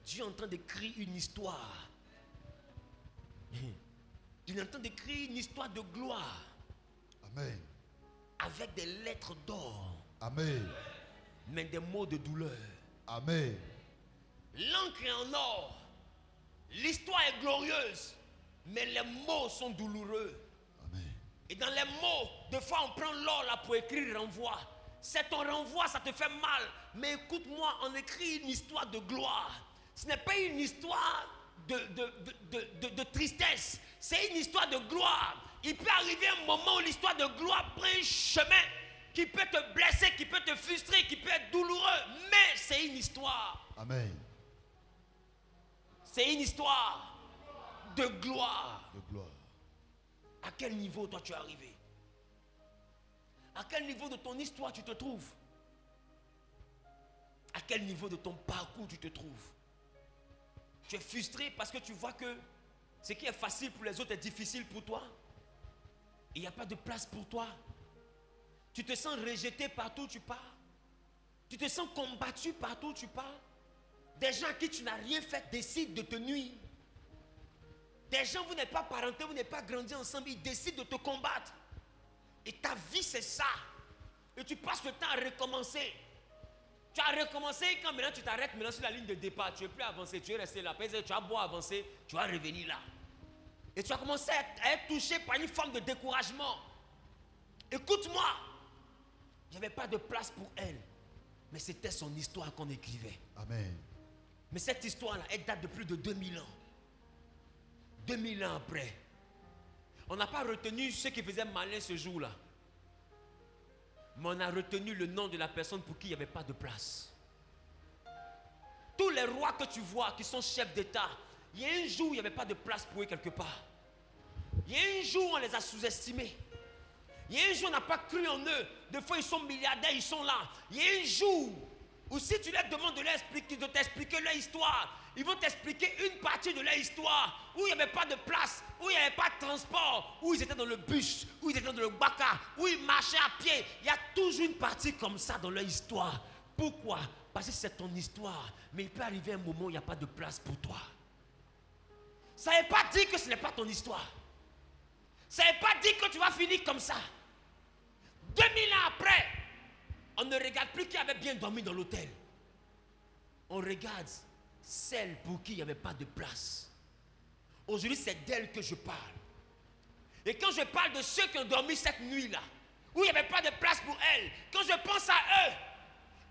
Dieu est en train d'écrire une histoire. Il est en train d'écrire une histoire de gloire. Amen. Avec des lettres d'or. Amen. Mais des mots de douleur. Amen. L'encre est en or. L'histoire est glorieuse. Mais les mots sont douloureux. Amen. Et dans les mots, des fois on prend l'or là pour écrire renvoi. C'est ton renvoi, ça te fait mal. Mais écoute-moi, on écrit une histoire de gloire. Ce n'est pas une histoire de tristesse. C'est une histoire de gloire. Il peut arriver un moment où l'histoire de gloire prend un chemin qui peut te blesser, qui peut te frustrer, qui peut être douloureux. Mais c'est une histoire. Amen. C'est une histoire de gloire. De gloire. À quel niveau toi tu es arrivé? À quel niveau de ton histoire tu te trouves? À quel niveau de ton parcours tu te trouves? Tu es frustré parce que tu vois que ce qui est facile pour les autres est difficile pour toi. Il n'y a pas de place pour toi. Tu te sens rejeté partout où tu pars. Tu te sens combattu partout où tu pars. Des gens à qui tu n'as rien fait décident de te nuire. Des gens, vous n'êtes pas parentés, vous n'êtes pas grandis ensemble, ils décident de te combattre. Et ta vie, c'est ça. Et tu passes le temps à recommencer. Tu as recommencé quand maintenant tu t'arrêtes maintenant sur la ligne de départ. Tu ne veux plus avancer, tu es resté là. Tu as beau avancer, tu vas revenir là. Et tu as commencé à être touché par une forme de découragement. Écoute-moi. Il n'y avait pas de place pour elle. Mais c'était son histoire qu'on écrivait. Amen. Mais cette histoire-là, elle date de plus de 2000 ans. 2000 ans après. On n'a pas retenu ceux qui faisaient malin ce jour-là. Mais on a retenu le nom de la personne pour qui il n'y avait pas de place. Tous les rois que tu vois qui sont chefs d'État, il y a un jour où il n'y avait pas de place pour eux quelque part. Il y a un jour où on les a sous-estimés. Il y a un jour où on n'a pas cru en eux. Des fois ils sont milliardaires, ils sont là. Il y a un jour où si tu leur demandes de t'expliquer leur histoire, ils vont t'expliquer une partie de leur histoire où il n'y avait pas de place, où il n'y avait pas de transport, où ils étaient dans le bus, où ils étaient dans le baka, où ils marchaient à pied. Il y a toujours une partie comme ça dans leur histoire. Pourquoi? Parce que c'est ton histoire. Mais il peut arriver un moment où il n'y a pas de place pour toi. Ça ne veut pas dire que ce n'est pas ton histoire. Ça ne veut pas dire que tu vas finir comme ça. 2000 ans après, on ne regarde plus qui avait bien dormi dans l'hôtel. On regarde celle pour qui il n'y avait pas de place. Aujourd'hui, c'est d'elle que je parle. Et quand je parle de ceux qui ont dormi cette nuit-là, où il n'y avait pas de place pour elles, quand je pense à eux,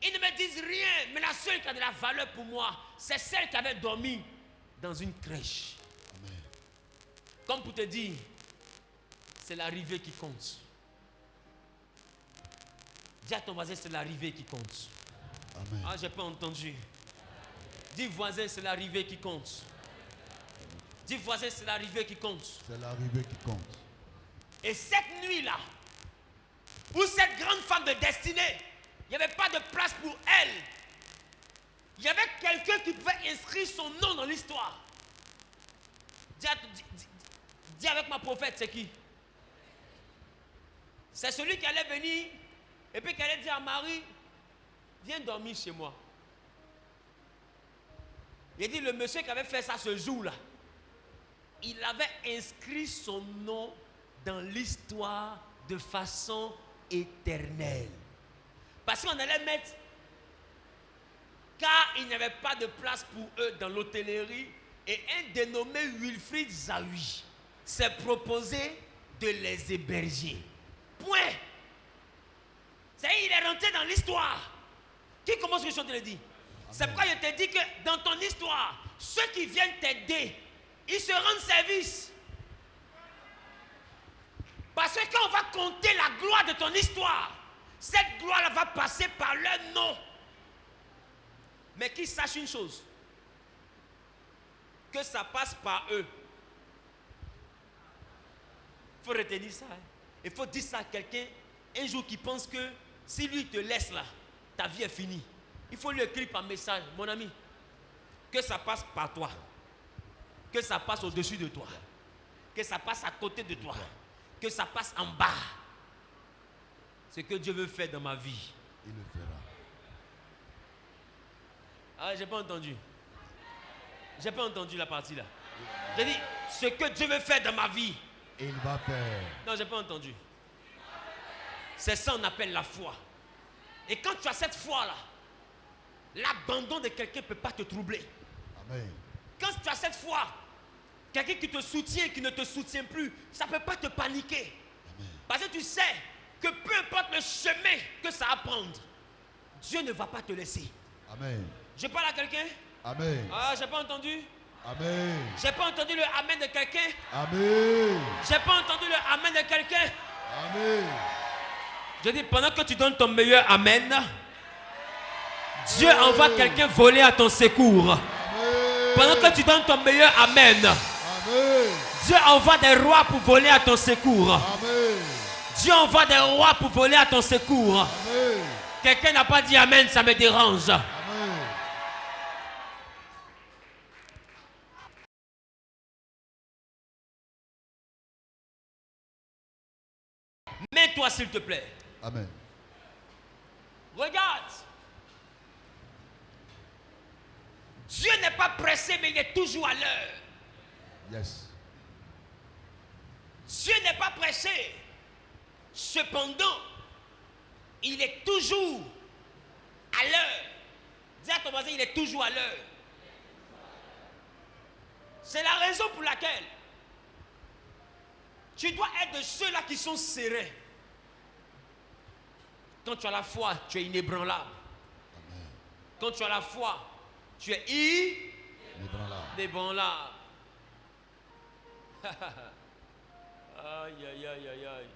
ils ne me disent rien. Mais la seule qui a de la valeur pour moi, c'est celle qui avait dormi dans une crèche. Amen. Comme pour te dire, c'est l'arrivée qui compte. Dis à ton voisin, c'est l'arrivée qui compte. Amen. Ah, j'ai pas entendu. Dis voisin, c'est l'arrivée qui compte. Dis voisin, c'est l'arrivée qui compte. C'est l'arrivée qui compte. Et cette nuit-là, où cette grande femme de destinée, il n'y avait pas de place pour elle. Il y avait quelqu'un qui pouvait inscrire son nom dans l'histoire. Dis avec ma prophète, c'est qui? C'est celui qui allait venir et puis qui allait dire à Marie, viens dormir chez moi. Il dit le monsieur qui avait fait ça ce jour-là, il avait inscrit son nom dans l'histoire de façon éternelle. Parce qu'on allait mettre, car il n'y avait pas de place pour eux dans l'hôtellerie, et un dénommé Wilfried Zawi s'est proposé de les héberger. Point. C'est-à-dire, il est rentré dans l'histoire. Qui commence ce que je te le dis? C'est pourquoi je te dis que dans ton histoire, ceux qui viennent t'aider, ils se rendent service. Parce que quand on va compter la gloire de ton histoire, cette gloire va passer par leur nom. Mais qu'ils sachent une chose, que ça passe par eux. Il faut retenir ça. Il faut dire ça à quelqu'un un jour qui pense que si lui te laisse là, ta vie est finie. Il faut lui écrire par message, mon ami, que ça passe par toi, que ça passe au-dessus de toi, que ça passe à côté de toi, que ça passe en bas. Ce que Dieu veut faire dans ma vie, il le fera. Ah, j'ai pas entendu. J'ai pas entendu la partie là. J'ai dit, ce que Dieu veut faire dans ma vie, il va faire. Non, j'ai pas entendu. C'est ça qu'on appelle la foi. Et quand tu as cette foi là, l'abandon de quelqu'un ne peut pas te troubler. Amen. Quand tu as cette foi, quelqu'un qui te soutient et qui ne te soutient plus, ça ne peut pas te paniquer. Amen. Parce que tu sais que peu importe le chemin que ça va prendre, Dieu ne va pas te laisser. Amen. Je parle à quelqu'un? Amen. Ah, j'ai pas entendu? Amen. J'ai pas entendu le amen de quelqu'un? Amen. J'ai pas entendu le amen de quelqu'un? Amen. Je dis, pendant que tu donnes ton meilleur amen, Dieu envoie quelqu'un voler à ton secours. Amen. Pendant que tu donnes ton meilleur amen, Amen. Dieu envoie des rois pour voler à ton secours. Amen. Dieu envoie des rois pour voler à ton secours. Amen. Quelqu'un n'a pas dit amen, ça me dérange. Amen. Mets-toi s'il te plaît. Amen. Regarde. Dieu n'est pas pressé, mais il est toujours à l'heure. Yes. Dieu n'est pas pressé. Cependant, il est toujours à l'heure. Dis à ton voisin, il est toujours à l'heure. C'est la raison pour laquelle tu dois être de ceux-là qui sont sereins. Quand tu as la foi, tu es inébranlable. Amen. Quand tu as la foi, tu es inébranlable. Aïe, aïe, aïe, aïe, aïe.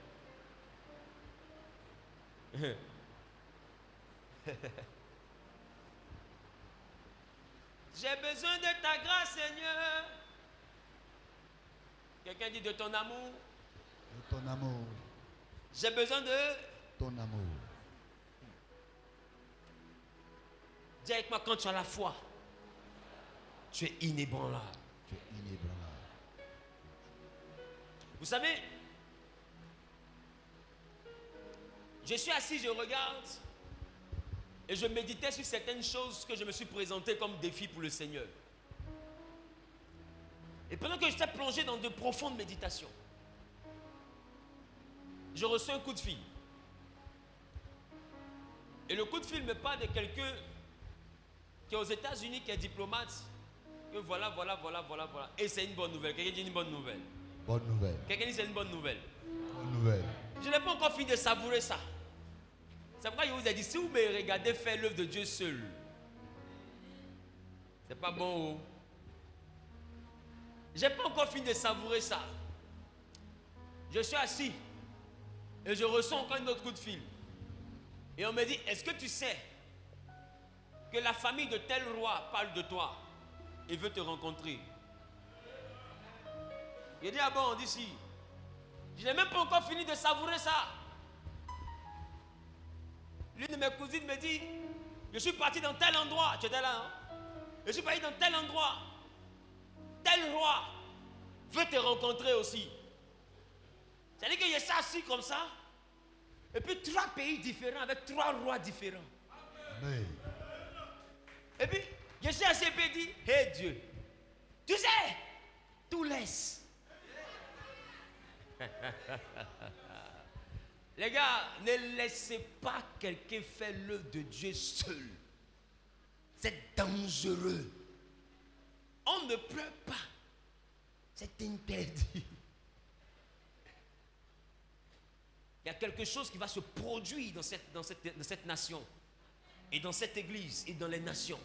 J'ai besoin de ta grâce, Seigneur. Quelqu'un dit de ton amour. De ton amour. J'ai besoin de ton amour. Dis avec moi, quand tu as la foi, tu es inébranlable. Tu es inébranlable. Vous savez, je suis assis, je regarde et je méditais sur certaines choses que je me suis présenté comme défi pour le Seigneur. Et pendant que j'étais plongé dans de profondes méditations, je reçois un coup de fil. Et le coup de fil me parle de quelqu'un qui est aux États-Unis, qui est diplomate, que voilà. Et c'est une bonne nouvelle. Quelqu'un dit une bonne nouvelle. Bonne nouvelle. Quelqu'un dit c'est une bonne nouvelle. Bonne nouvelle. Je n'ai pas encore fini de savourer ça. C'est pourquoi je vous ai dit, si vous me regardez faire l'œuvre de Dieu seul, c'est pas bon. Je n'ai pas encore fini de savourer ça. Je suis assis et je reçois encore un autre coup de fil. Et on me dit, est-ce que tu sais que la famille de tel roi parle de toi et veut te rencontrer? Il dit, ah bon, on dit si. Je n'ai même pas encore fini de savourer ça. L'une de mes cousines me dit, je suis parti dans tel endroit. Tu étais là, hein? Je suis parti dans tel endroit. Tel roi veut te rencontrer aussi. C'est-à-dire que je suis assis comme ça. Et puis 3 pays différents avec 3 rois différents. Amen. Et puis, Je suis à CP dit, hé Dieu, tu sais, tout laisse. Les gars, ne laissez pas quelqu'un faire l'œuvre de Dieu seul. C'est dangereux. On ne pleure pas. C'est interdit. Il y a quelque chose qui va se produire dans cette nation et dans cette église et dans les nations.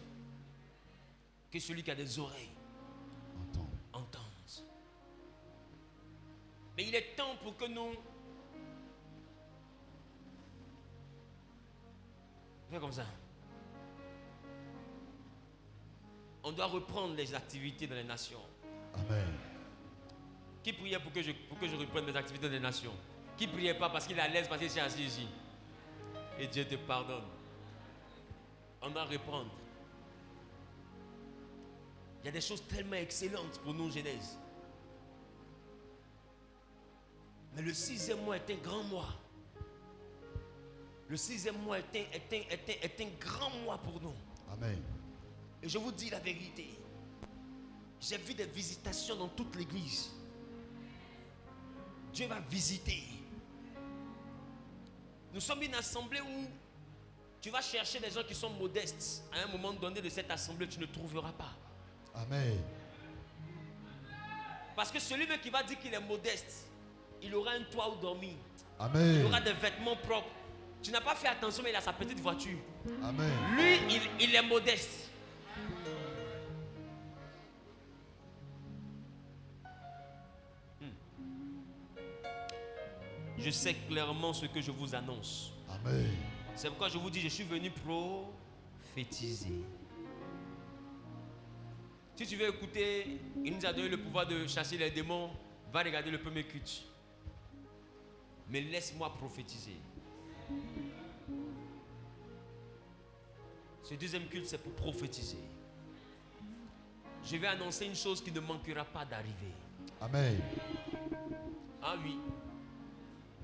Que celui qui a des oreilles entende. Mais il est temps pour que nous fais comme ça. On doit reprendre les activités dans les nations. Amen. Qui priait pour que je reprenne mes activités dans les nations? Qui ne priait pas parce qu'il est à l'aise, parce qu'il s'est assis ici? Et Dieu te pardonne. On doit reprendre. Il y a des choses tellement excellentes pour nous, Genèse. Mais le 6e mois est un grand mois. Le 6e mois est un grand mois pour nous. Amen. Et je vous dis la vérité. J'ai vu des visitations dans toute l'église. Dieu va visiter. Nous sommes une assemblée où tu vas chercher des gens qui sont modestes. À un moment donné de cette assemblée, tu ne trouveras pas. Amen. Parce que celui qui va dire qu'il est modeste, il aura un toit où dormir. Amen. Il aura des vêtements propres. Tu n'as pas fait attention, mais il a sa petite voiture. Amen. Lui, il est modeste. Je sais clairement ce que je vous annonce. Amen. C'est pourquoi je vous dis, je suis venu prophétiser. Si tu veux écouter, il nous a donné le pouvoir de chasser les démons, va regarder le premier culte. Mais laisse-moi prophétiser. Ce deuxième culte, c'est pour prophétiser. Je vais annoncer une chose qui ne manquera pas d'arriver. Amen. Ah oui.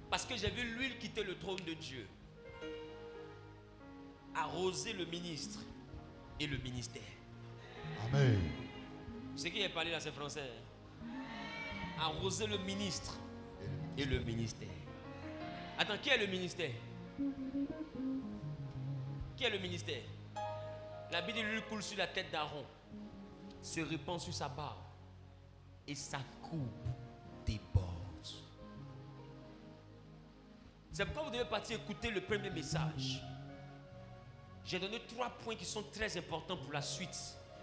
Parce que j'ai vu l'huile quitter le trône de Dieu, arroser le ministre et le ministère. Amen. C'est qui a parlé là, c'est français. Arroser le ministre et le ministère. Attends, qui est le ministère? Qui est le ministère? La Bible dit l'huile coule sur la tête d'Aaron, se répand sur sa barbe et sa coupe déborde. C'est pourquoi vous devez partir écouter le premier message. J'ai donné 3 points qui sont très importants pour la suite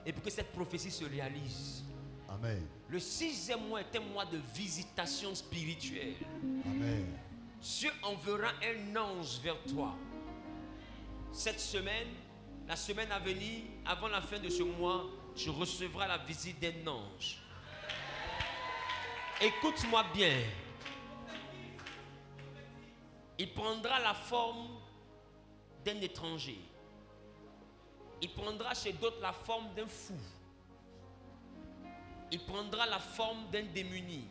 et pour que cette prophétie se réalise. Amen. Le 6e mois est un mois de visitation spirituelle. Amen. Dieu enverra un ange vers toi. Cette semaine, la semaine à venir, avant la fin de ce mois, tu recevras la visite d'un ange. Écoute-moi bien. Il prendra la forme d'un étranger. Il prendra chez d'autres la forme d'un fou. Il prendra la forme d'un démuni.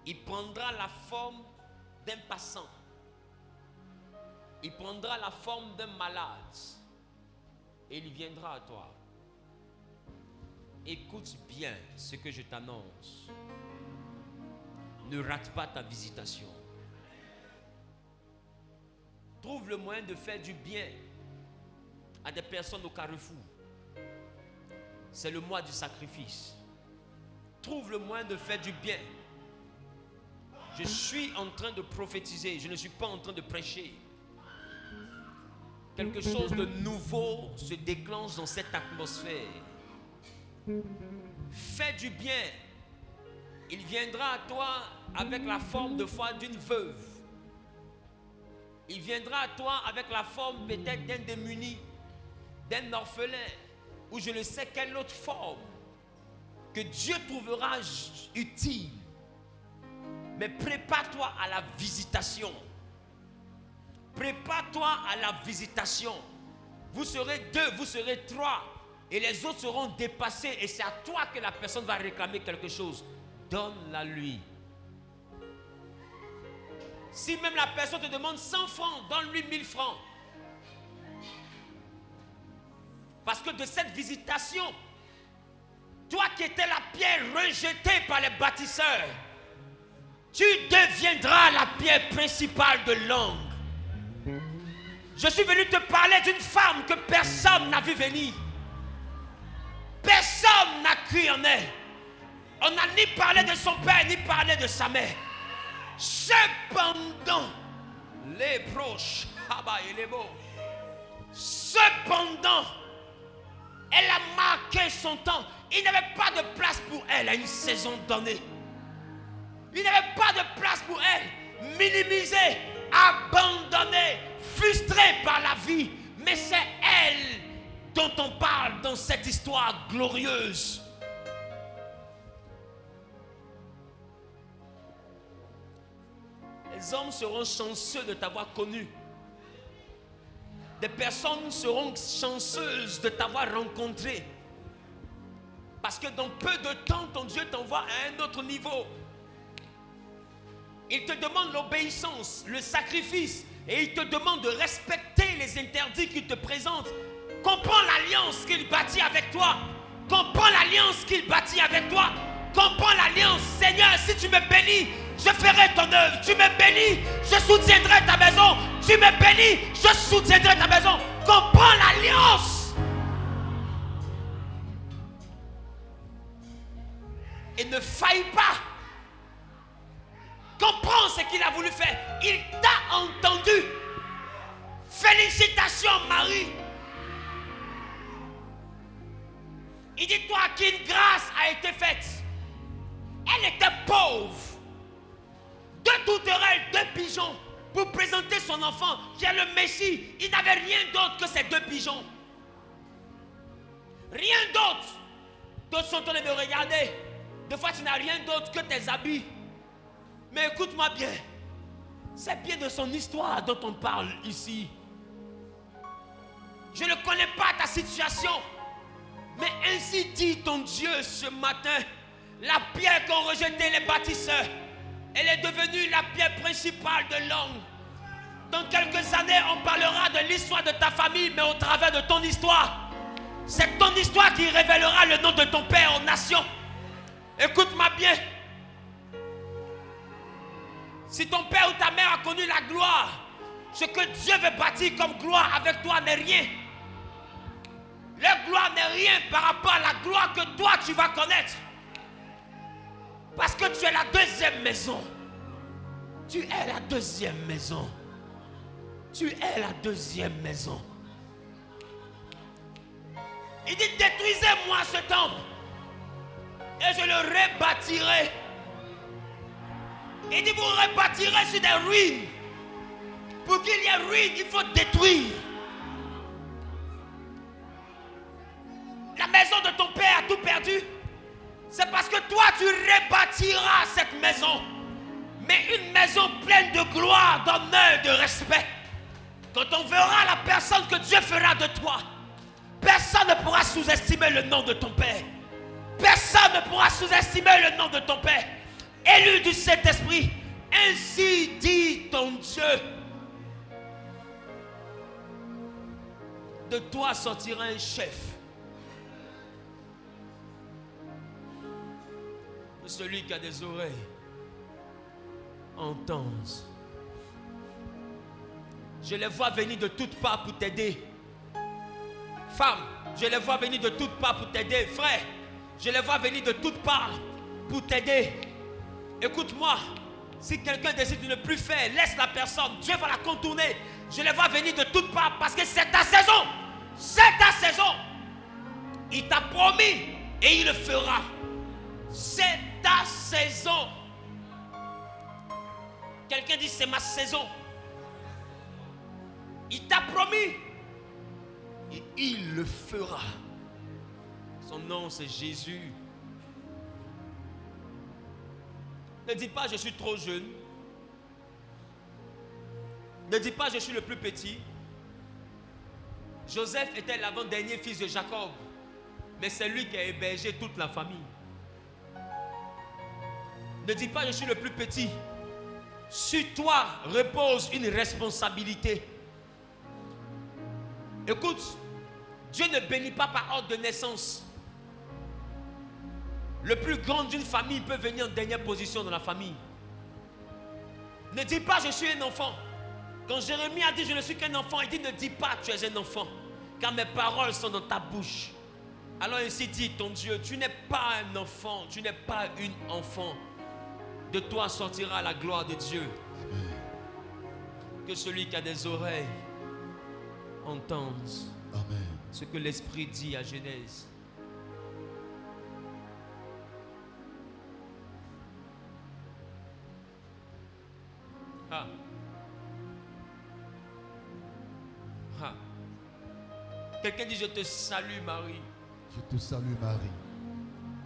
Il prendra la forme d'un passant. Il prendra la forme d'un malade. Et il viendra à toi. Écoute bien ce que je t'annonce. Ne rate pas ta visitation. Trouve le moyen de faire du bien à des personnes au carrefour. C'est le mois du sacrifice. Trouve le moyen de faire du bien. Je suis en train de prophétiser, je ne suis pas en train de prêcher. Quelque chose de nouveau se déclenche dans cette atmosphère. Fais du bien. Il viendra à toi avec la forme de foi d'une veuve. Il viendra à toi avec la forme peut-être d'un démuni, d'un orphelin, ou je ne sais quelle autre forme que Dieu trouvera utile. Mais prépare-toi à la visitation. Prépare-toi à la visitation. Vous serez 2, vous serez 3, et les autres seront dépassés, et c'est à toi que la personne va réclamer quelque chose. Donne-la lui. Si même la personne te demande 100 francs, donne-lui 1000 francs. Parce que de cette visitation, toi qui étais la pierre rejetée par les bâtisseurs, tu deviendras la pierre principale de l'angle. Je suis venu te parler d'une femme que personne n'a vu venir. Personne n'a cru en elle. On n'a ni parlé de son père, ni parlé de sa mère. Cependant, les proches, et les beaux. Cependant, elle a marqué son temps. Il n'y avait pas de place pour elle à une saison donnée. Il n'y avait pas de place pour elle. Minimisée, abandonnée, frustrée par la vie. Mais c'est elle dont on parle dans cette histoire glorieuse. Les hommes seront chanceux de t'avoir connu. Des personnes seront chanceuses de t'avoir rencontré. Parce que dans peu de temps, ton Dieu t'envoie à un autre niveau. Il te demande l'obéissance, le sacrifice. Et il te demande de respecter les interdits qu'il te présente. Comprends l'alliance qu'il bâtit avec toi. Comprends l'alliance qu'il bâtit avec toi. Comprends l'alliance. Seigneur, si tu me bénis, je ferai ton œuvre. Tu me bénis, je soutiendrai ta maison. Tu me bénis, je soutiendrai ta maison. Comprends l'alliance. Et ne faille pas. Comprends ce qu'il a voulu faire. Il t'a entendu. Félicitations, Marie. Il dit, toi à qui une grâce a été faite. Elle était pauvre. 2 tourterelles, 2 pigeons pour présenter son enfant qui est le Messie. Il n'avait rien d'autre que ces 2 pigeons. Rien d'autre. D'autres sont en train de me regarder. Des fois, tu n'as rien d'autre que tes habits. Mais écoute-moi bien. C'est bien de son histoire dont on parle ici. Je ne connais pas ta situation. Mais ainsi dit ton Dieu ce matin. La pierre qu'ont rejetée les bâtisseurs, elle est devenue la pierre principale de l'angle. Dans quelques années, on parlera de l'histoire de ta famille, mais au travers de ton histoire. C'est ton histoire qui révélera le nom de ton Père aux nations. Écoute-moi bien. Si ton père ou ta mère a connu la gloire, ce que Dieu veut bâtir comme gloire avec toi n'est rien. Leur gloire n'est rien par rapport à la gloire que toi tu vas connaître. Parce que tu es la deuxième maison. Tu es la deuxième maison. Tu es la deuxième maison. Il dit, détruisez-moi ce temple et je le rebâtirai. Il dit, vous rebâtirez sur des ruines. Pour qu'il y ait ruines, il faut détruire. La maison de ton père a tout perdu. C'est parce que toi, tu rebâtiras cette maison. Mais une maison pleine de gloire, d'honneur, de respect. Quand on verra la personne que Dieu fera de toi, personne ne pourra sous-estimer le nom de ton Père. Personne ne pourra sous-estimer le nom de ton Père. Élu du Saint-Esprit, ainsi dit ton Dieu. De toi sortira un chef. Celui qui a des oreilles entende. Je les vois venir de toutes parts pour t'aider. Femme, je les vois venir de toutes parts pour t'aider. Frère, je les vois venir de toutes parts pour t'aider. Écoute-moi, si quelqu'un décide de ne plus faire, laisse la personne. Dieu va la contourner. Je les vois venir de toutes parts parce que c'est ta saison. C'est ta saison. Il t'a promis et il le fera. C'est ta saison. Quelqu'un dit c'est ma saison. Il t'a promis et il le fera. Son nom c'est Jésus. Ne dis pas je suis trop jeune. Ne dis pas je suis le plus petit. Joseph était l'avant-dernier fils de Jacob. Mais c'est lui qui a hébergé toute la famille. Ne dis pas je suis le plus petit. Sur toi repose une responsabilité. Écoute, Dieu ne bénit pas par ordre de naissance. Le plus grand d'une famille peut venir en dernière position dans la famille. Ne dis pas je suis un enfant. Quand Jérémie a dit je ne suis qu'un enfant, il dit ne dis pas tu es un enfant, car mes paroles sont dans ta bouche. Alors ainsi dit ton Dieu, tu n'es pas un enfant, tu n'es pas une enfant. De toi sortira la gloire de Dieu. Amen. Que celui qui a des oreilles entende Amen. ce que l'Esprit dit à Genèse. Ah. Ah. Quelqu'un dit je te salue Marie. Je te salue Marie.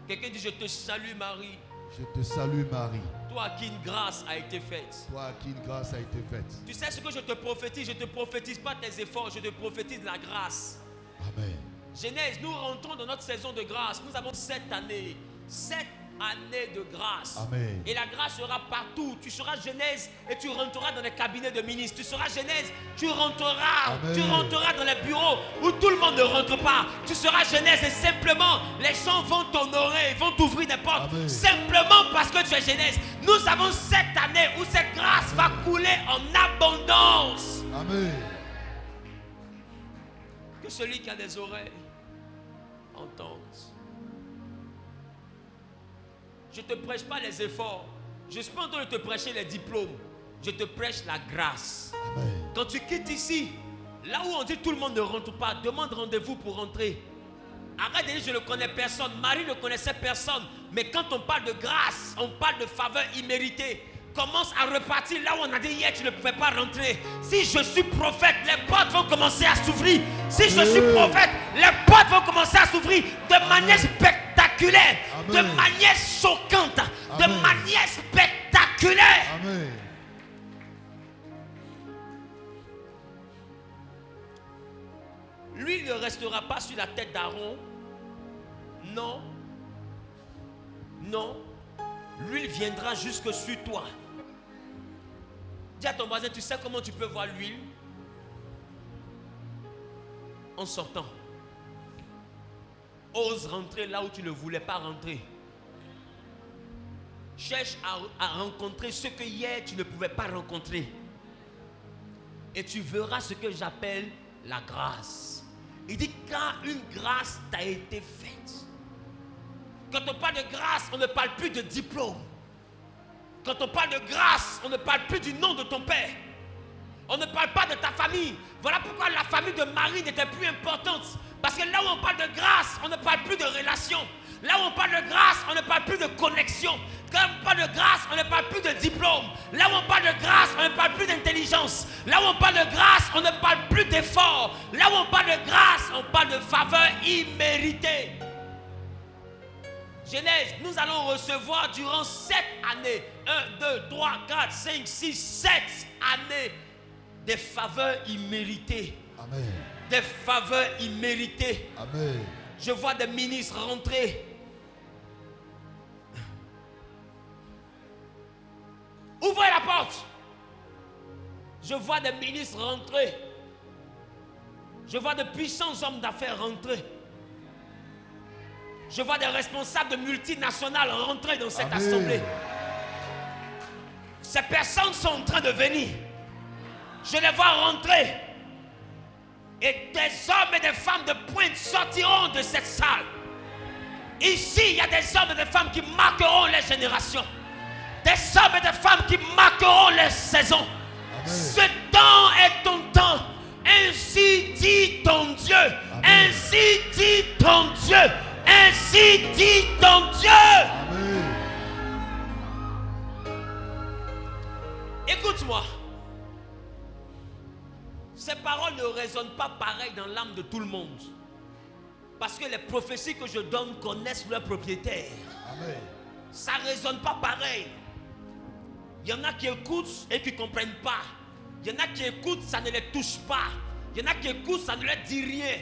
Quelqu'un dit je te salue Marie. Je te salue Marie. Toi à qui une grâce a été faite. Toi à qui une grâce a été faite. Tu sais ce que je te prophétise? Je ne te prophétise pas tes efforts, je te prophétise la grâce. Amen. Genèse, nous rentrons dans notre saison de grâce. Nous avons 7 années. 7 années de grâce. Amen. Et la grâce sera partout. Tu seras Genèse et tu rentreras dans les cabinets de ministres. Tu seras Genèse, tu rentreras. Amen. Tu rentreras dans les bureaux où tout le monde ne rentre pas. Tu seras Genèse et simplement les gens vont t'honorer, vont t'ouvrir des portes. Amen. Simplement parce que tu es Genèse. Nous avons 7 années où cette grâce va couler en abondance. Amen. Que celui qui a des oreilles entende. Je ne te prêche pas les efforts. Je suis pas en train de te prêcher les diplômes. Je te prêche la grâce. Amen. Quand tu quittes ici, là où on dit tout le monde ne rentre pas, demande rendez-vous pour rentrer. Arrête de dire je ne connais personne. Marie ne connaissait personne. Mais quand on parle de grâce, on parle de faveur imméritée. Commence à repartir là où on a dit hier tu ne pouvais pas rentrer. Si je suis prophète, les portes vont commencer à s'ouvrir. Si je suis prophète, les portes vont commencer à s'ouvrir de manière spectaculaire, Amen. de manière choquante, de Amen. manière spectaculaire. Amen. L'huile ne restera pas sur la tête d'Aaron. Non. Non. L'huile viendra jusque sur toi. Dis à ton voisin, tu sais comment tu peux voir l'huile? En sortant. Ose rentrer là où tu ne voulais pas rentrer. Cherche à rencontrer ce que hier tu ne pouvais pas rencontrer. Et tu verras ce que j'appelle la grâce. Il dit quand une grâce t'a été faite. Quand on parle de grâce, on ne parle plus de diplôme. Quand on parle de grâce, on ne parle plus du nom de ton père. On ne parle pas de ta famille. Voilà pourquoi la famille de Marie n'était plus importante. Parce que là où on parle de grâce, on ne parle plus de relation. Là où on parle de grâce, on ne parle plus de connexion. Quand on parle de grâce, on ne parle plus de diplôme. Là où on parle de grâce, on ne parle plus d'intelligence. Là où on parle de grâce, on ne parle plus d'effort. Là où on parle de grâce, on parle de faveur imméritée. Genèse, nous allons recevoir durant 7 années, 1, 2, 3, 4, 5, 6, 7 années, des faveurs imméritées. Amen. Des faveurs imméritées. Amen. Je vois des ministres rentrer. Ouvrez la porte. Je vois des ministres rentrer. Je vois de puissants hommes d'affaires rentrer. Je vois des responsables de multinationales rentrer dans cette Amen. assemblée. Ces personnes sont en train de venir. Je les vois rentrer. Et des hommes et des femmes de pointe sortiront de cette salle. Ici, il y a des hommes et des femmes qui marqueront les générations. Des hommes et des femmes qui marqueront les saisons. Amen. Ce temps est ton temps. Ainsi dit ton Dieu. Amen. Ainsi dit ton Dieu. Ainsi dit ton Dieu. Amen. Écoute-moi. Ces paroles ne résonnent pas pareil dans l'âme de tout le monde. Parce que les prophéties que je donne connaissent leurs propriétaires. Amen. Ça ne résonne pas pareil. Il y en a qui écoutent et qui ne comprennent pas. Il y en a qui écoutent, ça ne les touche pas. Il y en a qui écoutent, ça ne leur dit rien.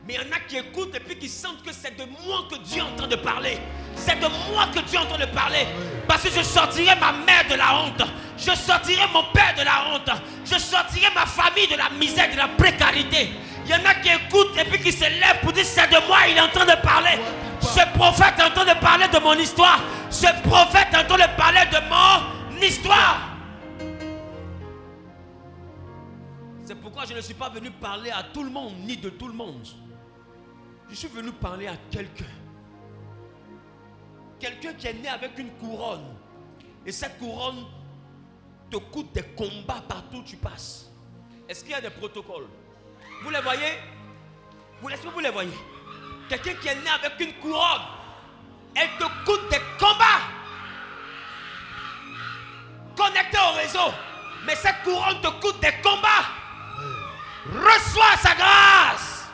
Mais il y en a qui écoutent et puis qui sentent que c'est de moi que Dieu est en train de parler. C'est de moi que Dieu est en train de parler. Parce que je sortirai ma mère de la honte. Je sortirai mon père de la honte. Je sortirai ma famille de la misère, de la précarité. Il Il y en a qui écoutent et puis qui se lèvent pour dire c'est de moi, il est en train de parler. Ce prophète est en train de parler de mon histoire. Ce prophète est en train de parler de mon histoire. C'est pourquoi je ne suis pas venu parler à tout le monde, ni de tout le monde. Je suis venu parler à quelqu'un. Quelqu'un qui est né avec une couronne. Et cette couronne te coûte des combats partout où tu passes. Est-ce qu'il y a des protocoles? Vous les voyez? Est-ce que vous les voyez? Quelqu'un qui est né avec une couronne. Elle te coûte des combats. Connecté au réseau. Mais cette couronne te coûte des combats. Reçois sa grâce.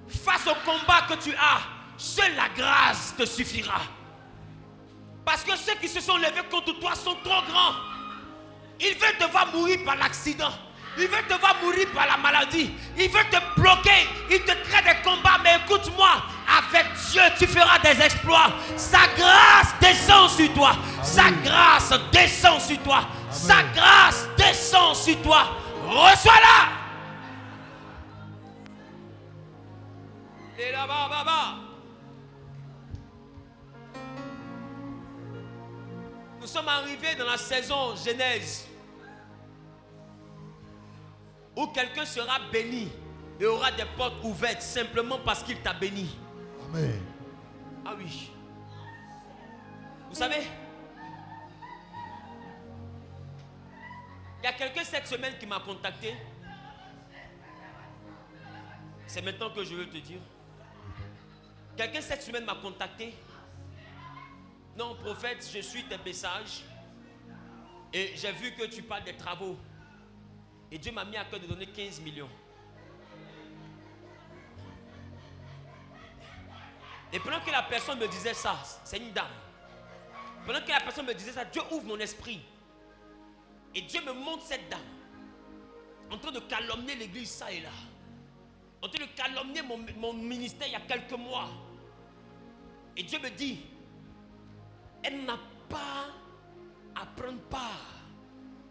Face au combat que tu as, seule la grâce te suffira. Parce que ceux qui se sont levés contre toi sont trop grands. Ils veulent te voir mourir par l'accident. Ils veulent te voir mourir par la maladie. Ils veulent te bloquer. Ils te créent des combats. Mais écoute-moi, avec Dieu, tu feras des exploits. Sa grâce descend sur toi. Amen. Sa grâce descend sur toi. Amen. Sa grâce descend sur toi. Reçois-la. Et là-bas, baba. Nous sommes arrivés dans la saison Genèse, où quelqu'un sera béni et aura des portes ouvertes simplement parce qu'il t'a béni. Amen. Ah oui. Vous savez, il y a quelqu'un cette semaine qui m'a contacté. C'est maintenant que je veux te dire. Quelqu'un cette semaine m'a contacté. Non, prophète, je suis tes messages et j'ai vu que tu parles des travaux. Et Dieu m'a mis à cœur de donner 15 millions. Et pendant que la personne me disait ça, c'est une dame. Pendant que la personne me disait ça, Dieu ouvre mon esprit. Et Dieu me montre cette dame en train de calomnier l'église ça et là. En train de calomnier mon ministère il y a quelques mois. Et Dieu me dit, elle n'a pas à prendre part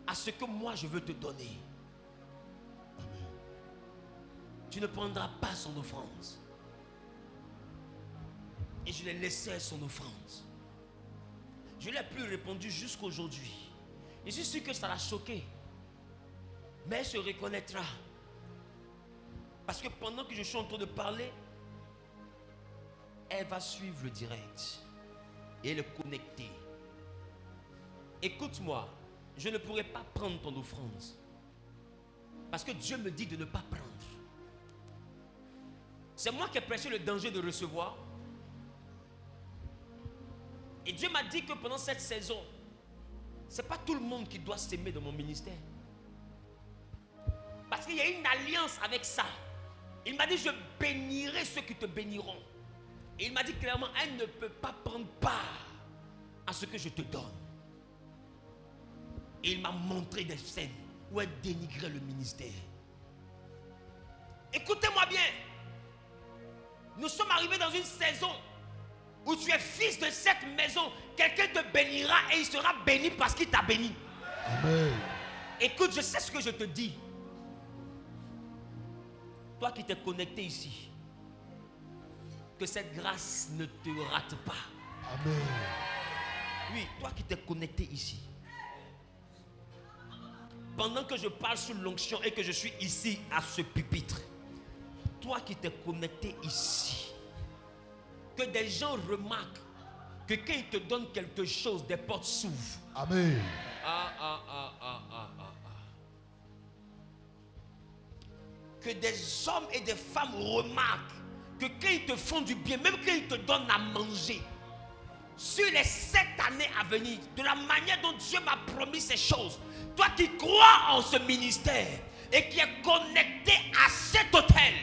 à ce que moi je veux te donner. Amen. Tu ne prendras pas son offrande. Et je l'ai laissé son offrande. Je ne l'ai plus répondu jusqu'aujourd'hui. Je suis sûr que ça l'a choqué. Mais elle se reconnaîtra. Parce que pendant que je suis en train de parler, elle va suivre le direct et le connecter. Écoute-moi, je ne pourrai pas prendre ton offrande. Parce que Dieu me dit de ne pas prendre. C'est moi qui ai prêché le danger de recevoir. Et Dieu m'a dit que pendant cette saison, ce n'est pas tout le monde qui doit s'aimer dans mon ministère. Parce qu'il y a une alliance avec ça. Il m'a dit, je bénirai ceux qui te béniront. Et il m'a dit clairement, elle ne peut pas prendre part à ce que je te donne. Et il m'a montré des scènes où elle dénigrait le ministère. Écoutez-moi bien. Nous sommes arrivés dans une saison où tu es fils de cette maison. Quelqu'un te bénira et il sera béni parce qu'il t'a béni. Amen. Écoute, je sais ce que je te dis. Toi qui t'es connecté ici, que cette grâce ne te rate pas. Amen. Oui, toi qui t'es connecté ici. Pendant que je parle sous l'onction et que je suis ici à ce pupitre, toi qui t'es connecté ici, que des gens remarquent que quand ils te donnent quelque chose, des portes s'ouvrent. Amen. Que des hommes et des femmes remarquent que quand ils te font du bien, même quand ils te donnent à manger, sur les 7 années à venir, de la manière dont Dieu m'a promis ces choses, toi qui crois en ce ministère et qui est connecté à cet autel,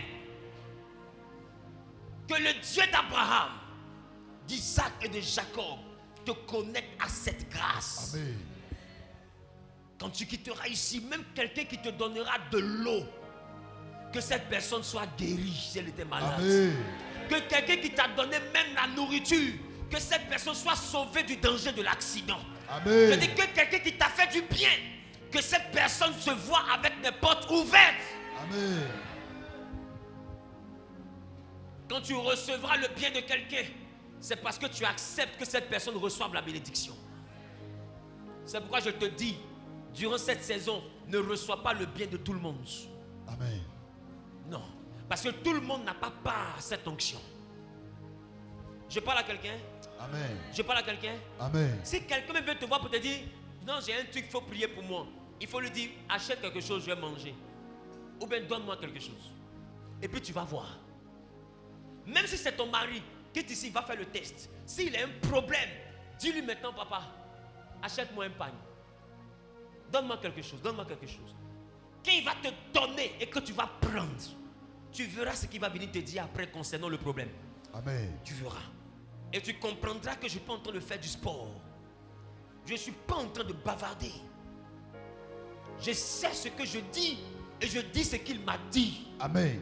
que le Dieu d'Abraham, d'Isaac et de Jacob te connecte à cette grâce. Amen. Quand tu quitteras ici, même quelqu'un qui te donnera de l'eau, que cette personne soit guérie si elle était malade. Amen. Que quelqu'un qui t'a donné même la nourriture, que cette personne soit sauvée du danger de l'accident. Amen. Je dis que quelqu'un qui t'a fait du bien, que cette personne se voit avec des portes ouvertes. Amen. Quand tu recevras le bien de quelqu'un, c'est parce que tu acceptes que cette personne reçoive la bénédiction. C'est pourquoi je te dis, durant cette saison, ne reçois pas le bien de tout le monde. Amen. Non. Parce que tout le monde n'a pas part à cette onction. Je parle à quelqu'un. Amen. Je parle à quelqu'un. Amen. Si quelqu'un veut te voir pour te dire, non, j'ai un truc, il faut prier pour moi. Il faut lui dire, achète quelque chose, je vais manger. Ou bien donne-moi quelque chose. Et puis tu vas voir. Même si c'est ton mari qui est ici, il va faire le test. S'il a un problème, dis-lui maintenant, papa, achète-moi un pagne. Donne-moi quelque chose, donne-moi quelque chose. Quand il va te donner et que tu vas prendre, tu verras ce qu'il va venir te dire après concernant le problème. Amen. Tu verras. Et tu comprendras que je ne suis pas en train de faire du sport. Je ne suis pas en train de bavarder. Je sais ce que je dis et je dis ce qu'il m'a dit. Amen.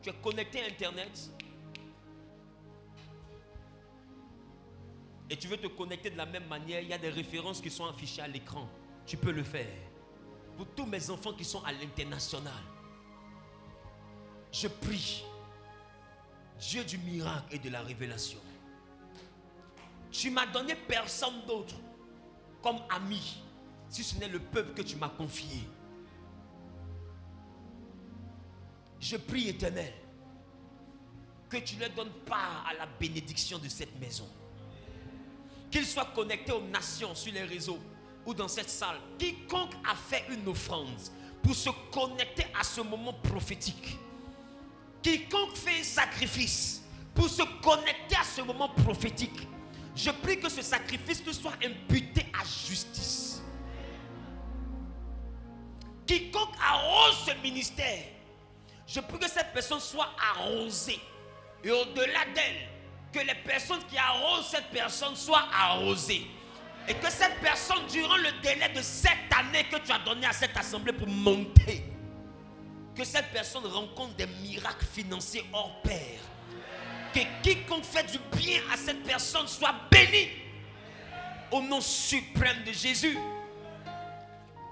Tu es connecté à Internet et tu veux te connecter de la même manière. Il y a des références qui sont affichées à l'écran. Tu peux le faire. Pour tous mes enfants qui sont à l'international, je prie, Dieu du miracle et de la révélation. Tu m'as donné personne d'autre comme ami, si ce n'est le peuple que tu m'as confié. Je prie, Éternel, que tu leur donnes part à la bénédiction de cette maison. Qu'ils soient connectés aux nations sur les réseaux ou dans cette salle. Quiconque a fait une offrande pour se connecter à ce moment prophétique. Quiconque fait un sacrifice pour se connecter à ce moment prophétique. Je prie que ce sacrifice te soit imputé à justice. Quiconque arrose ce ministère, je prie que cette personne soit arrosée. Et au-delà d'elle, que les personnes qui arrosent cette personne soient arrosées. Et que cette personne, durant le délai de 7 années que tu as donné à cette assemblée pour monter, que cette personne rencontre des miracles financiers hors pair. Que quiconque fait du bien à cette personne soit béni. Au nom suprême de Jésus.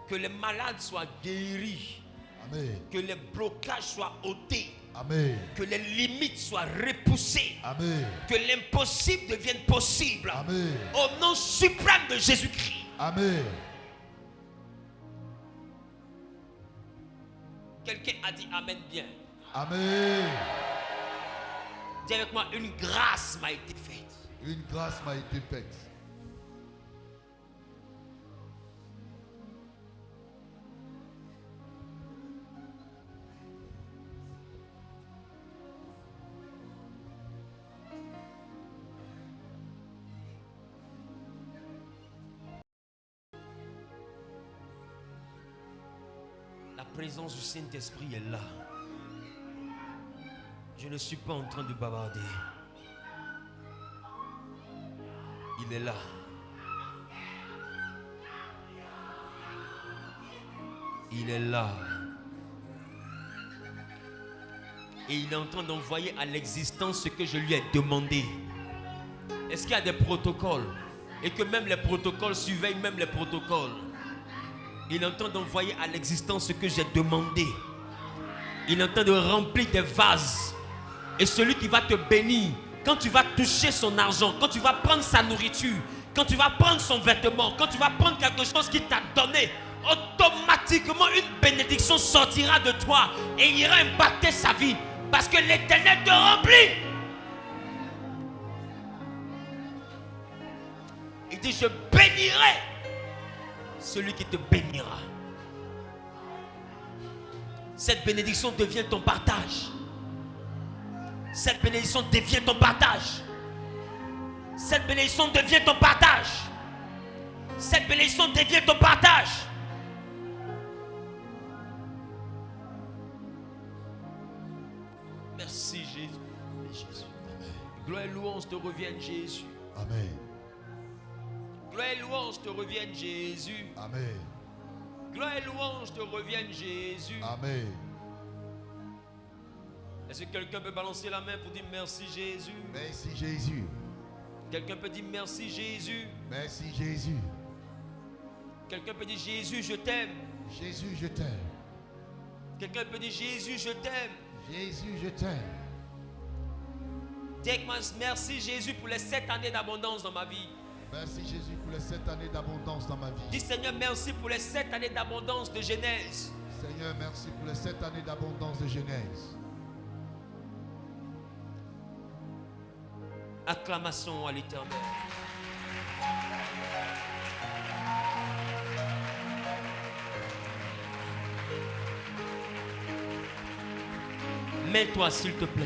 Que les malades soient guéris. Amen. Que les blocages soient ôtés. Amen. Que les limites soient repoussées. Amen. Que l'impossible devienne possible. Amen. Au nom suprême de Jésus-Christ. Amen. Quelqu'un a dit Amen bien. Amen. Dis avec moi, une grâce m'a été faite. Une grâce m'a été faite. La présence du Saint-Esprit est là. Je ne suis pas en train de bavarder. Il est là. Il est là. Et il est en train d'envoyer à l'existence ce que je lui ai demandé. Est-ce qu'il y a des protocoles? Et que même les protocoles surveillent même les protocoles. Il est en train d'envoyer à l'existence ce que j'ai demandé. Il est en train de remplir des vases. Et celui qui va te bénir, quand tu vas toucher son argent, quand tu vas prendre sa nourriture, quand tu vas prendre son vêtement, quand tu vas prendre quelque chose qu'il t'a donné, automatiquement une bénédiction sortira de toi et ira impacter sa vie. Parce que l'Éternel te remplit. Il dit, je bénirai celui qui te bénira. Cette bénédiction devient ton partage. Cette bénédiction devient ton partage. Cette bénédiction devient ton partage. Cette bénédiction devient ton partage. Merci Jésus. Jésus. Gloire et louange te reviennent Jésus. Amen. Gloire et louange te reviennent Jésus. Amen. Gloire et louange te reviennent Jésus. Amen. Est-ce que quelqu'un peut balancer la main pour dire merci Jésus? Merci Jésus. Quelqu'un peut dire merci Jésus? Merci Jésus. Quelqu'un peut dire Jésus, je t'aime. Jésus, je t'aime. Quelqu'un peut dire Jésus, je t'aime. Jésus, je t'aime. Dis avec moi, merci Jésus pour les 7 années d'abondance dans ma vie. Merci Jésus pour les 7 années d'abondance dans ma vie. Dis Seigneur, merci pour les 7 années d'abondance de Genèse. Seigneur, merci pour les 7 années d'abondance de Genèse. Acclamation à l'Éternel. Mets-toi s'il te plaît.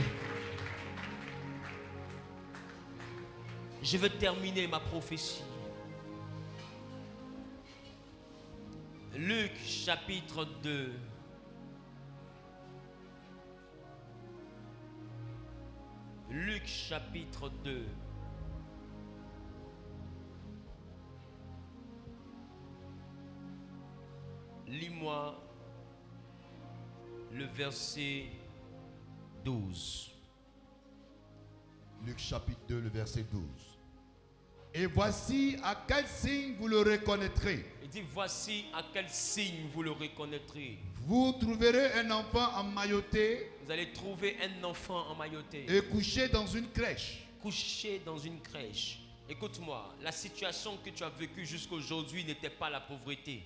Je veux terminer ma prophétie. Luc chapitre 2. Luc chapitre 2. Lis-moi le verset 12. Luc chapitre 2, le verset 12. Et voici à quel signe vous le reconnaîtrez. Il dit, voici à quel signe vous le reconnaîtrez. Vous trouverez un enfant emmailloté. Vous allez trouver un enfant emmailloté. Et couché dans une crèche. Couché dans une crèche. Écoute-moi, la situation que tu as vécue jusqu'à aujourd'hui n'était pas la pauvreté.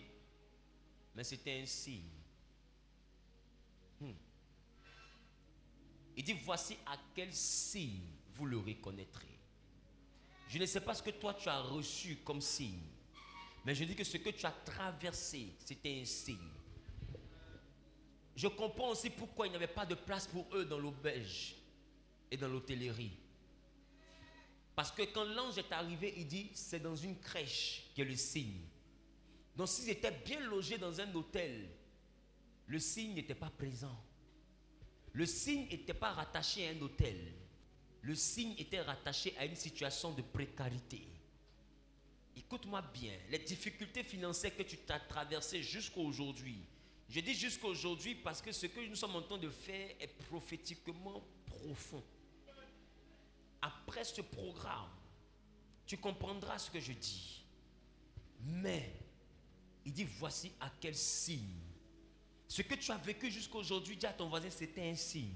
Mais c'était un signe. Il dit, voici à quel signe vous le reconnaîtrez. Je ne sais pas ce que toi tu as reçu comme signe. Mais je dis que ce que tu as traversé, c'était un signe. Je comprends aussi pourquoi il n'y avait pas de place pour eux dans l'auberge et dans l'hôtellerie. Parce que quand l'ange est arrivé, il dit, c'est dans une crèche qu'il y a le signe. Donc s'ils étaient bien logés dans un hôtel, le signe n'était pas présent. Le signe n'était pas rattaché à un hôtel. Le signe était rattaché à une situation de précarité. Écoute-moi bien, les difficultés financières que tu t'as traversées jusqu'à aujourd'hui. Je dis jusqu'à aujourd'hui parce que ce que nous sommes en train de faire est prophétiquement profond. Après ce programme, tu comprendras ce que je dis. Mais, il dit, voici à quel signe. Ce que tu as vécu jusqu'à aujourd'hui, dis à ton voisin, c'était un signe.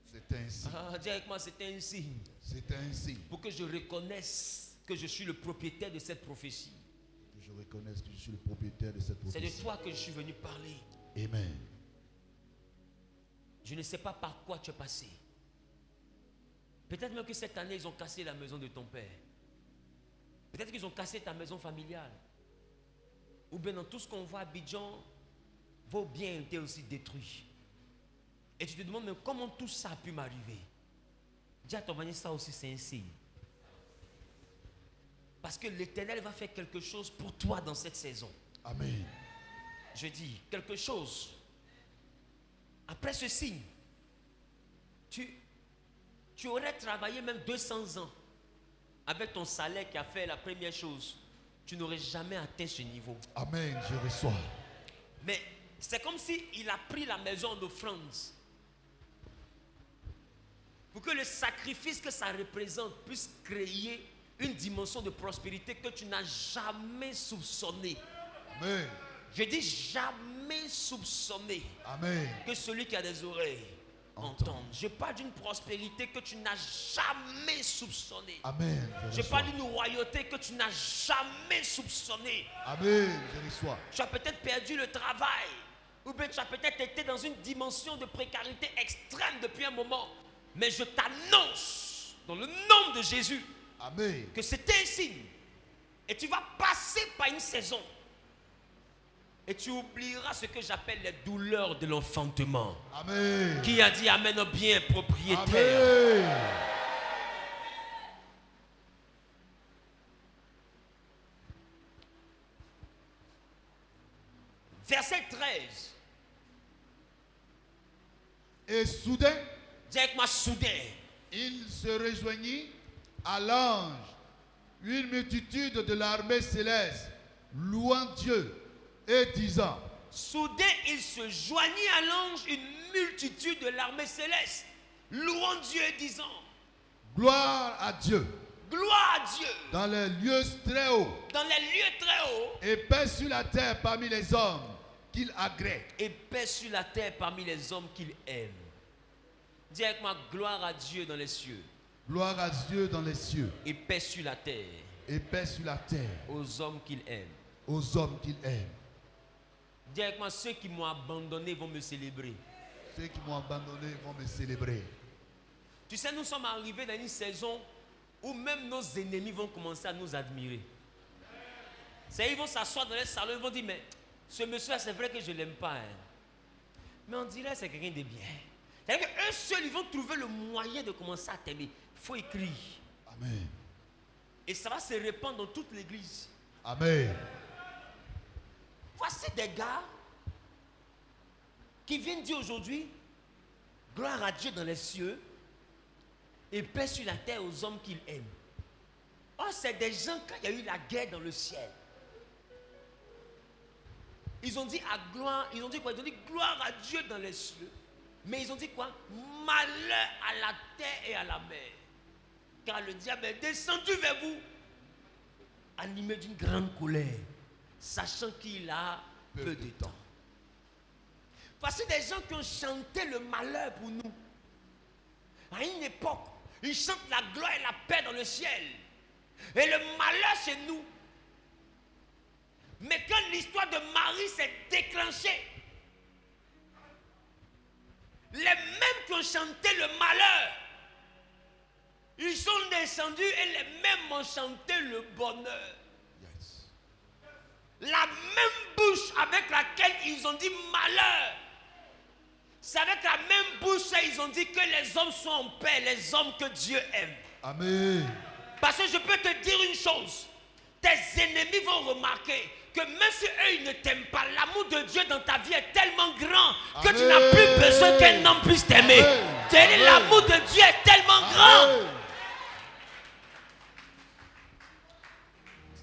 C'était un signe. Dis avec moi, c'était un signe. C'était un signe. Pour que je reconnaisse que je suis le propriétaire de cette prophétie. Que je reconnaisse que je suis le propriétaire de cette prophétie. C'est de toi que je suis venu parler. Amen. Je ne sais pas par quoi tu es passé. Peut-être même que cette année, ils ont cassé la maison de ton père. Peut-être qu'ils ont cassé ta maison familiale. Ou bien dans tout ce qu'on voit à Abidjan, vos biens étaient aussi détruits. Et tu te demandes, mais comment tout ça a pu m'arriver? Dis à ton voisin, ça aussi c'est un signe. Parce que l'Éternel va faire quelque chose pour toi dans cette saison. Amen. Je dis, quelque chose. Après ce signe, tu aurais travaillé même 200 ans avec ton salaire qui a fait la première chose. Tu n'aurais jamais atteint ce niveau. Amen, je reçois. Mais c'est comme s'il a pris la maison en offrande. Pour que le sacrifice que ça représente puisse créer une dimension de prospérité que tu n'as jamais soupçonnée. Amen. Je dis jamais soupçonné. Amen. Que celui qui a des oreilles entende. Je parle d'une prospérité que tu n'as jamais soupçonnée. Amen. Je parle d'une royauté que tu n'as jamais soupçonnée. Amen. Je reçois. Tu as peut-être perdu le travail. Ou bien tu as peut-être été dans une dimension de précarité extrême depuis un moment. Mais je t'annonce, dans le nom de Jésus, Amen. que c'est un signe. Et tu vas passer par une saison. Et tu oublieras ce que j'appelle les douleurs de l'enfantement. Amen. Qui a dit amen au bien propriétaire? Amen. Verset 13. Et soudain, Dis avec moi, soudain. il se rejoignit à l'ange une multitude de l'armée céleste, louant Dieu et disant. Soudain, il se joignit à l'ange une multitude de l'armée céleste, louant Dieu et disant. Gloire à Dieu Gloire à Dieu. Dans les lieux très hauts. Dans les lieux très hauts. Et paix sur la terre parmi les hommes qu'il agrée. Et paix sur la terre parmi les hommes qu'il aime. Dis avec moi, gloire à Dieu dans les cieux. Gloire à Dieu dans les cieux. Et paix sur la terre. Et paix sur la terre. Aux hommes qu'il aime. Aux hommes qu'il aime. Dis avec moi, ceux qui m'ont abandonné vont me célébrer. Ceux qui m'ont abandonné vont me célébrer. Tu sais, nous sommes arrivés dans une saison où même nos ennemis vont commencer à nous admirer. C'est, ils vont s'asseoir dans les salons, ils vont dire, mais ce monsieur-là, c'est vrai que je ne l'aime pas. Hein. Mais on dirait que c'est quelqu'un de bien. C'est-à-dire qu'eux seuls, ils vont trouver le moyen de commencer à t'aimer. Il faut écrire. Amen. Et ça va se répandre dans toute l'église. Amen. Voici des gars qui viennent dire aujourd'hui, gloire à Dieu dans les cieux et paix sur la terre aux hommes qu'il aime. Oh, c'est des gens, quand il y a eu la guerre dans le ciel, ils ont dit à gloire, ils ont dit quoi? Ils ont dit gloire à Dieu dans les cieux. Mais ils ont dit quoi? Malheur à la terre et à la mer. Car le diable est descendu vers vous, animé d'une grande colère, sachant qu'il a peu de temps. Voici des gens qui ont chanté le malheur pour nous. À une époque, ils chantent la gloire et la paix dans le ciel. Et le malheur chez nous. Mais quand l'histoire de Marie s'est déclenchée, les mêmes qui ont chanté le malheur, ils sont descendus et les mêmes ont chanté le bonheur. Yes. La même bouche avec laquelle ils ont dit malheur, c'est avec la même bouche qu'ils ont dit que les hommes sont en paix, les hommes que Dieu aime. Amen. Parce que je peux te dire une chose, tes ennemis vont remarquer que même si eux ils ne t'aiment pas, l'amour de Dieu dans ta vie est tellement grand que Amen. Tu n'as plus besoin qu'un homme puisse t'aimer. L'amour de Dieu est tellement Amen. Grand.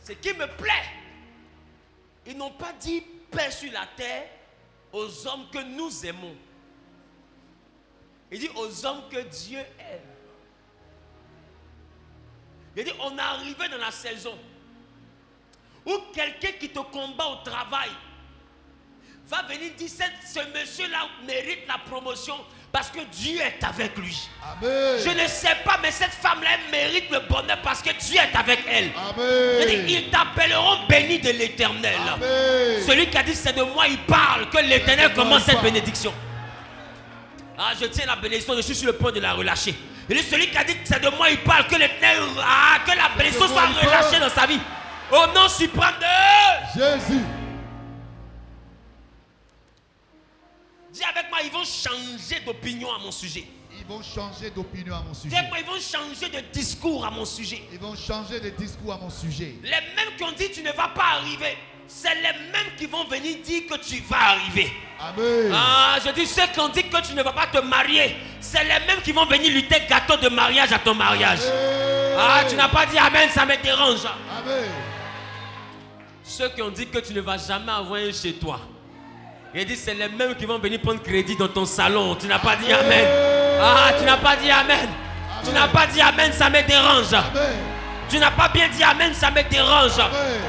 Ce qui me plaît, ils n'ont pas dit paix sur la terre aux hommes que nous aimons. Il dit aux hommes que Dieu aime. Il dit on est arrivé dans la saison où quelqu'un qui te combat au travail va venir dire ce monsieur-là mérite la promotion parce que Dieu est avec lui. Amen. Je ne sais pas, mais cette femme-là mérite le bonheur parce que Dieu est avec elle. Amen. Ils t'appelleront béni de l'Éternel. Celui qui a dit c'est de moi il parle, que l'Éternel commence cette bénédiction. Ah, je tiens la bénédiction, je suis sur le point de la relâcher. Il dit celui qui a dit que c'est de moi il parle, que l'Éternel, que la bénédiction soit relâchée dans sa vie. Au nom suprême de Jésus. Dis avec moi, ils vont changer d'opinion à mon sujet. Ils vont changer d'opinion à mon sujet. Dis avec moi, ils vont changer de discours à mon sujet. Ils vont changer de discours à mon sujet. Les mêmes qui ont dit tu ne vas pas arriver, c'est les mêmes qui vont venir dire que tu vas arriver. Amen. Ah, je dis ceux qui ont dit que tu ne vas pas te marier, c'est les mêmes qui vont venir lutter gâteau de mariage à ton mariage. Amen. Ah, tu n'as pas dit amen, ça me dérange. Amen. Ceux qui ont dit que tu ne vas jamais avoir un chez toi, il dit c'est les mêmes qui vont venir prendre crédit dans ton salon. Tu n'as pas dit amen. Ah, tu n'as pas dit amen. Amen. Tu n'as pas dit amen, ça me dérange. Amen. Tu n'as pas bien dit amen, ça me dérange. Amen.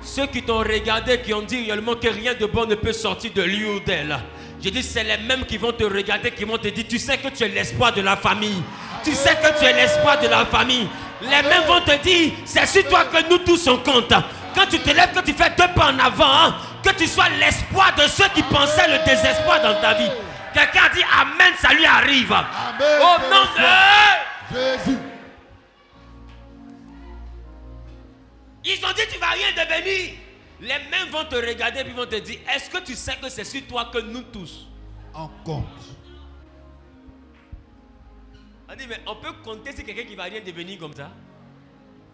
Ceux qui t'ont regardé, qui ont dit réellement que rien de bon ne peut sortir de lui ou d'elle. Je dis c'est les mêmes qui vont te regarder, qui vont te dire tu sais que tu es l'espoir de la famille. Tu sais que tu es l'espoir de la famille. Les mêmes vont te dire c'est sur toi que nous tous on compte. Quand tu te lèves, que tu fais 2 pas en avant, hein, que tu sois l'espoir de ceux qui pensaient le désespoir dans ta vie. Quelqu'un a dit amen, ça lui arrive. Amen. Au nom de Jésus. Ils ont dit tu ne vas rien devenir. Les mêmes vont te regarder et vont te dire est-ce que tu sais que c'est sur toi que nous tous on compte? On dit mais on peut compter sur quelqu'un qui ne va rien devenir comme ça.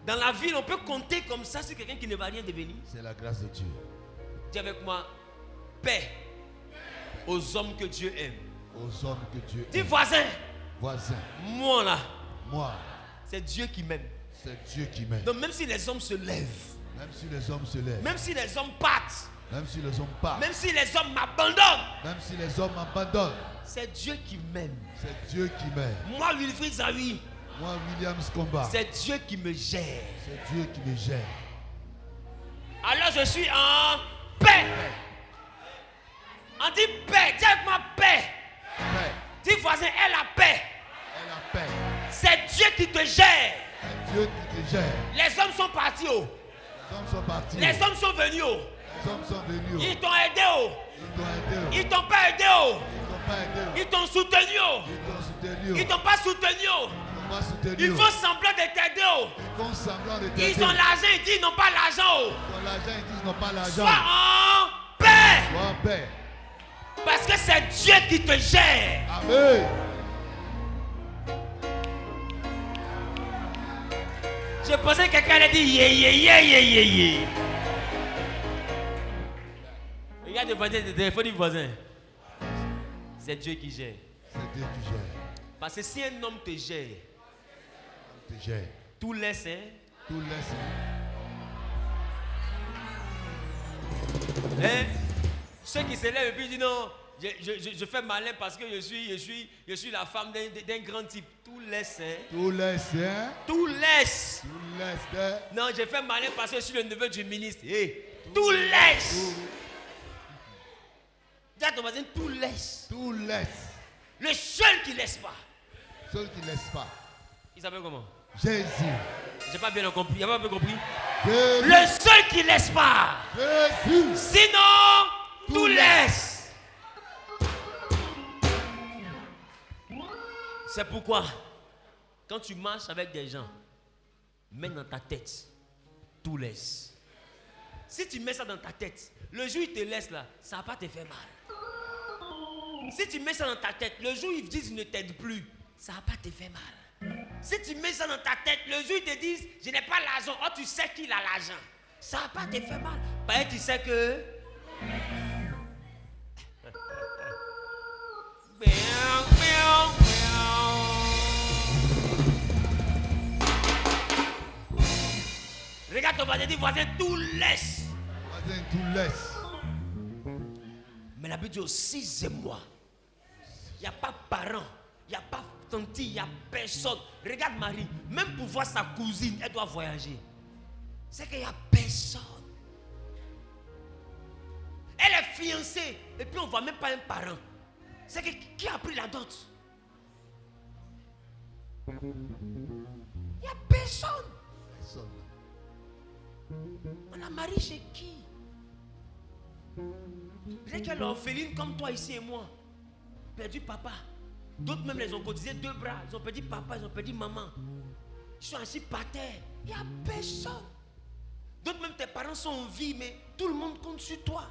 Dans la ville, on peut compter comme ça sur quelqu'un qui ne va rien devenir. C'est la grâce de Dieu. Dis avec moi, paix aux hommes que Dieu aime. Aux hommes que Dieu aime. Dis voisin. Voisin. Moi là. Moi. C'est Dieu qui m'aime. C'est Dieu qui m'aime. Donc même si les hommes se lèvent. Même si les hommes se lèvent. Même si les hommes partent. Même si les hommes partent. Même si les hommes m'abandonnent. Même si les hommes m'abandonnent. C'est Dieu qui m'aime. C'est Dieu qui m'aime. Moi, Wilfried Zawi. Moi, Williams Combat. C'est Dieu qui me gère. C'est Dieu qui me gère. Alors je suis en paix. On dit paix. Dis avec moi paix. Paix. Dis voisin, elle a paix. Elle a paix. C'est Dieu qui te gère. C'est Dieu qui te gère. Les hommes sont partis. Oh. Les hommes sont partis. Les hommes sont venus. Oh. Les hommes sont venus. Ils t'ont aidé. Oh. Ils t'ont aidé. Ils t'ont pas aidé. Oh. Ils t'ont pas aidé. Ils t'ont soutenu. Oh. Ils t'ont soutenu. Ils t'ont pas soutenu. Oh. Ils t'ont pas soutenu. Ils font semblant de t'aider. Oh. Ils font semblant de t'aider. Ils ont l'argent, ils disent ils n'ont pas l'argent. Oh. Ils ont l'argent, ils disent ils n'ont pas l'argent. Sois en paix. Sois en paix. Parce que c'est Dieu qui te gère. Amen. Je pensais que quelqu'un allait dire yeah, yeah, yeah, yeah, yeah, yeah. Regarde le voisin, le téléphone du voisin. C'est Dieu qui gère. C'est Dieu qui gère. Parce que si un homme te gère, Il te gère. tout laisse, hein? Tout laisse. Hein? Ceux qui se lèvent et puis disent non, je fais malin parce que je suis la femme d'un grand type. Tout laisse, hein? Tout laisse. Hein? Tout laisse. Tout laisse. Hein? Non, je fais malin parce que je suis le neveu du ministre. Hey, tout laisse. Dis à ton voisin, tout laisse. Tout laisse. Le seul qui laisse pas. Ceux qui ne laissent pas. Il s'appelle comment? Jésus. J'ai pas bien compris. Il a pas bien compris. Jésus. Le seul qui laisse pas. Jésus. Sinon, tout laisse. C'est pourquoi, quand tu marches avec des gens, mets dans ta tête, tout laisse. Si tu mets ça dans ta tête, le jour où ils te laissent là, ça va pas te faire mal. Si tu mets ça dans ta tête, le jour où ils disent qu'ils ne t'aident plus, ça va pas te faire mal. Si tu mets ça dans ta tête, le jour où ils te disent je n'ai pas l'argent, oh tu sais qu'il a l'argent, ça va pas te faire mal. Parce que tu sais que regarde ton voisin, dis voisin, tout laisse. Voisin, tout laisse. Mais la Bible dit aussi, c'est moi. Il n'y a pas parent, il n'y a pas tante, il n'y a personne. Regarde Marie, même pour voir sa cousine, elle doit voyager. C'est qu'il n'y a personne. Elle est fiancée, et puis on ne voit même pas un parent. C'est que qui a pris la dot? Il n'y a personne. Personne. On a marié chez qui? Peut-être qu'elle est orpheline comme toi ici et moi. Perdu papa. D'autres même les ont cotisé 2 bras. Ils ont perdu papa, ils ont perdu maman. Ils sont assis par terre. Il n'y a personne. D'autres même tes parents sont en vie, mais tout le monde compte sur toi.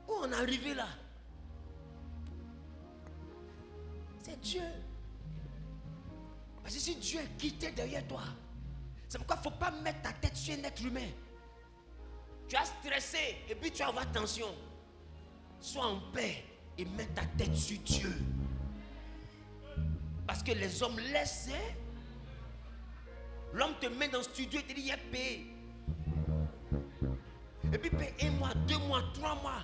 Où on est arrivé là? C'est Dieu. Parce que si Dieu est quitté derrière toi, c'est pourquoi il ne faut pas mettre ta tête sur un être humain. Tu as stressé et puis tu vas avoir tension. Sois en paix et mets ta tête sur Dieu. Parce que les hommes laissent. Hein? L'homme te met dans le studio et te dit il y a payé. Et puis paye 1 mois, 2 mois, 3 mois.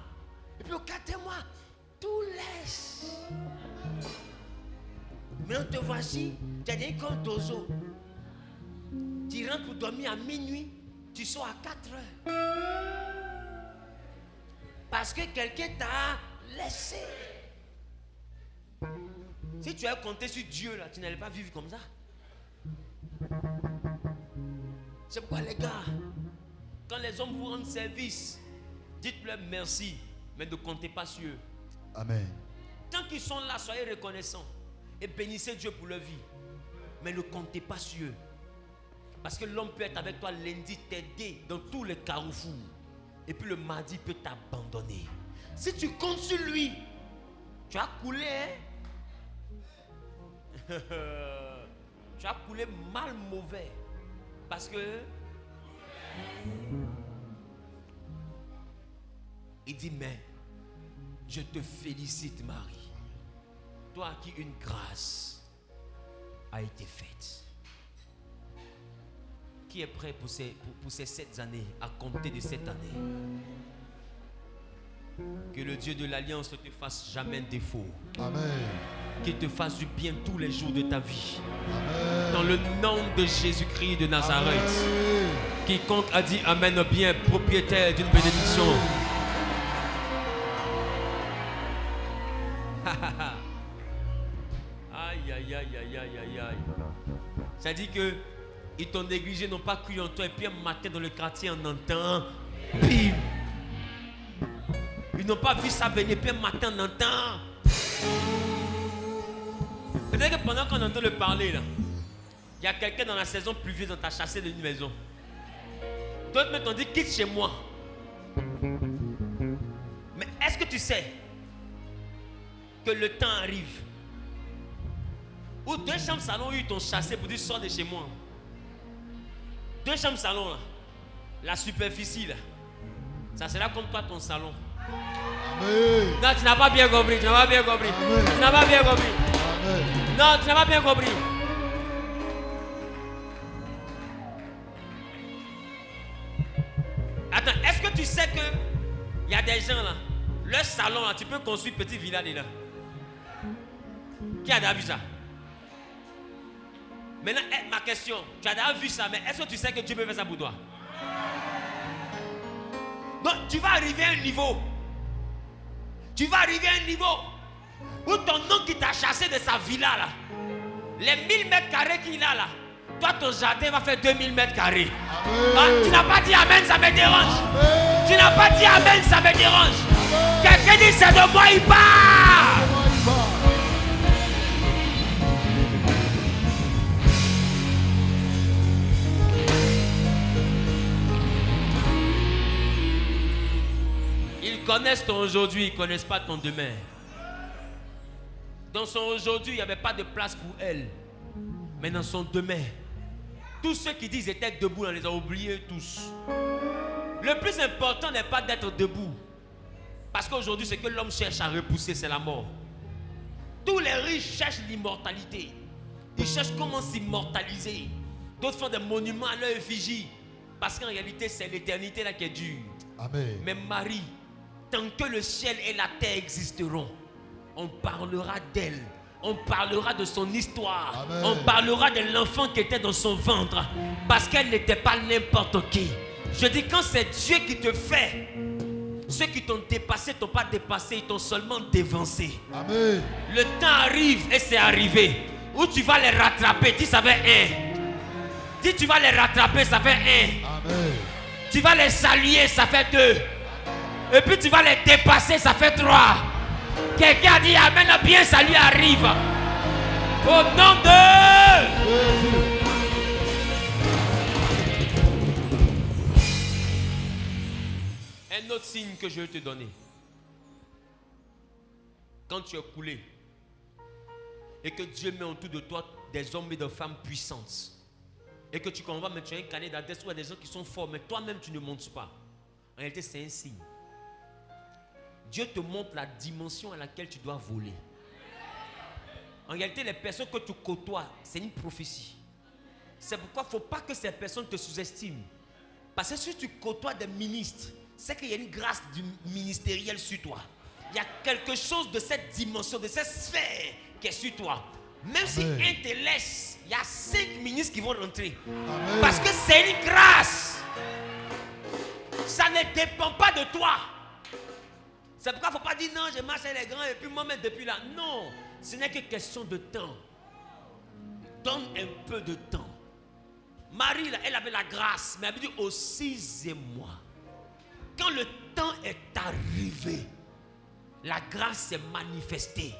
Et puis au 4e mois, tout laisse. Maintenant te voici, tu as des comme d'oiseau. Tu rentres pour dormir à minuit, tu sors à 4 heures. Parce que quelqu'un t'a laissé. Si tu avais compté sur Dieu, là, tu n'allais pas vivre comme ça. C'est pourquoi les gars, quand les hommes vous rendent service, dites-leur merci, mais ne comptez pas sur eux. Amen. Tant qu'ils sont là, soyez reconnaissants et bénissez Dieu pour leur vie. Mais ne comptez pas sur eux. Parce que l'homme peut être avec toi lundi, t'aider dans tous les carrefours. Et puis le mardi, il peut t'abandonner. Si tu comptes sur lui, tu as coulé, hein? Tu as coulé mal mauvais. Parce que il dit, mais je te félicite Marie, toi à qui une grâce a été faite. Qui est prêt pour ces 7 années, à compter de cette année? Que le Dieu de l'Alliance ne te fasse jamais défaut. Amen. qu'il te fasse du bien tous les jours de ta vie. Amen. Dans le nom de Jésus-Christ de Nazareth. Amen. Quiconque a dit Amen bien, propriétaire d'une bénédiction. Aïe, aïe, aïe, aïe, aïe, aïe, aïe. Ça dit que ils t'ont négligé, n'ont pas cru en toi. Et puis un matin dans le quartier, on entend bim. Ils n'ont pas vu ça venir. Puis un matin, on entend. Peut-être que pendant qu'on entend le parler, là, il y a quelqu'un dans la saison pluvieuse, on t'a chassé d'une maison. D'autres me t'ont dit quitte chez moi. Mais est-ce que tu sais que le temps arrive où 2 chambres salon ils t'ont chassé pour dire sors de chez moi. 2 chambres salon là, la superficie là, ça sera comme toi ton salon. Amen. Non, tu n'as pas bien compris, tu n'as pas bien compris. Amen. Tu n'as pas bien compris. Amen. Non, tu n'as pas bien compris. Attends, est-ce que tu sais que il y a des gens là, leur salon là, tu peux construire une petite villa là. Qui a déjà vu ça? Maintenant, ma question, tu as déjà vu ça, mais est-ce que tu sais que Dieu peut faire ça pour toi? Donc, tu vas arriver à un niveau. Tu vas arriver à un niveau où ton oncle qui t'a chassé de sa villa là, les 1000 mètres carrés qu'il a là, toi ton jardin va faire 2000 mètres carrés. Ah, tu n'as pas dit Amen, ça me dérange. Amen. Tu n'as pas dit Amen, ça me dérange. Quelqu'un dit c'est de moi, il part. Ils connaissent ton aujourd'hui, ils ne connaissent pas ton demain. Dans son aujourd'hui, il n'y avait pas de place pour elle. Mais dans son demain, tous ceux qui disent étaient debout, on les a oubliés tous. Le plus important n'est pas d'être debout. Parce qu'aujourd'hui, ce que l'homme cherche à repousser, c'est la mort. Tous les riches cherchent l'immortalité. Ils cherchent comment s'immortaliser. D'autres font des monuments à leur effigie. Parce qu'en réalité, c'est l'éternité là qui est dure. Amen. Mais Marie, tant que le ciel et la terre existeront, on parlera d'elle. On parlera de son histoire. Amen. On parlera de l'enfant qui était dans son ventre. Parce qu'elle n'était pas n'importe qui. Je dis, quand c'est Dieu qui te fait, ceux qui t'ont dépassé t'ont pas dépassé, ils t'ont seulement dévancé. Amen. Le temps arrive et c'est arrivé. Où tu vas les rattraper, dis ça fait 1. Dis tu vas les rattraper, ça fait 1. Amen. Tu vas les saluer, ça fait 2. Et puis tu vas les dépasser, ça fait 3. Quelqu'un a dit Amen, bien salut arrive. Au nom de Jésus. un autre signe que je vais te donner. Quand tu es coulé et que Dieu met autour de toi des hommes et des femmes puissantes et que tu comprends, mais tu as un canet d'adresse où il y a des gens qui sont forts, mais toi-même tu ne montes pas. En réalité, c'est un signe. Dieu te montre la dimension à laquelle tu dois voler. En réalité, les personnes que tu côtoies, c'est une prophétie. C'est pourquoi il ne faut pas que ces personnes te sous-estiment. Parce que si tu côtoies des ministres, c'est qu'il y a une grâce ministérielle sur toi. Il y a quelque chose de cette dimension, de cette sphère qui est sur toi. Même si un te laisse, il y a 5 ministres qui vont rentrer. Amen. Parce que c'est une grâce. Ça ne dépend pas de toi. C'est pourquoi il ne faut pas dire non, je marche avec les grands et puis moi-même depuis là. Non, ce n'est que question de temps. Donne un peu de temps. Marie, là, elle avait la grâce, mais elle avait dit au 6e mois. Quand le temps est arrivé, la grâce s'est manifestée.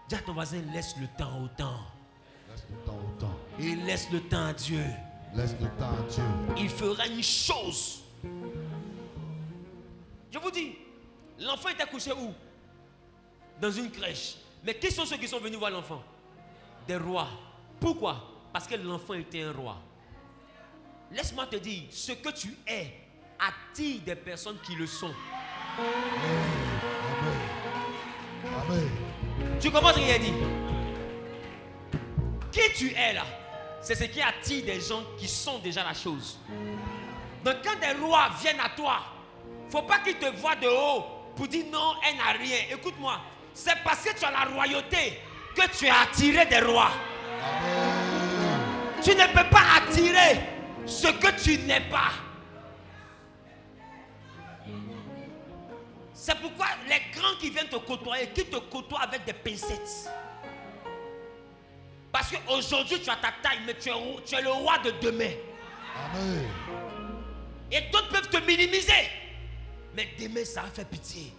Dis à ton voisin, laisse le temps au temps. Laisse le temps au temps. Et laisse le temps à Dieu. Laisse le temps à Dieu. Il fera une chose. Je vous dis, l'enfant était couché où? Dans une crèche. Mais qui sont ceux qui sont venus voir l'enfant? Des rois. Pourquoi? Parce que l'enfant était un roi. Laisse-moi te dire, ce que tu es attire des personnes qui le sont. Amen. Amen. Tu comprends ce qu'il a dit? Qui tu es là, c'est ce qui attire des gens qui sont déjà la chose. Donc quand des rois viennent à toi, il ne faut pas qu'ils te voient de haut pour dire non, elle n'a rien. Écoute-moi, c'est parce que tu as la royauté que tu as attiré des rois. Amen. Tu ne peux pas attirer ce que tu n'es pas. C'est pourquoi les grands qui viennent te côtoyer, qui te côtoient avec des pincettes. Parce qu'aujourd'hui tu as ta taille, mais tu es le roi de demain. Amen. Et d'autres peuvent te minimiser. Mais demain ça va faire pitié.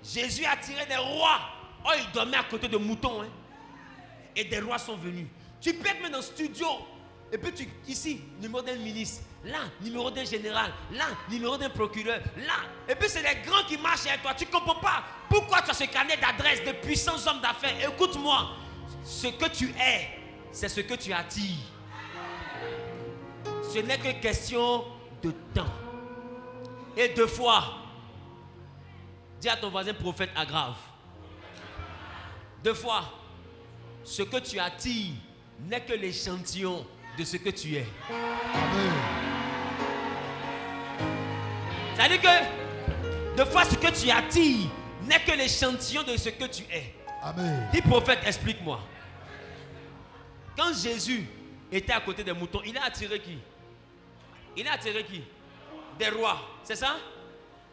Jésus a attiré des rois. Oh, il dormait à côté de moutons. Hein. Et des rois sont venus. Tu peux être même dans le studio. Et puis ici, numéro d'un ministre. Là, numéro d'un général. Là, numéro d'un procureur. Là. Et puis c'est les grands qui marchent avec toi. Tu ne comprends pas pourquoi tu as ce carnet d'adresses de puissants hommes d'affaires. Écoute-moi. Ce que tu es, c'est ce que tu attires. Ce n'est que question de temps. Et deux fois, dis à ton voisin prophète aggrave. Deux fois, ce que tu attires n'est que l'échantillon de ce que tu es. Amen. C'est-à-dire que deux fois, ce que tu attires n'est que l'échantillon de ce que tu es. Amen. Dis prophète, explique-moi. Quand Jésus était à côté des moutons, il a attiré qui? Il a attiré qui? Des rois, c'est ça?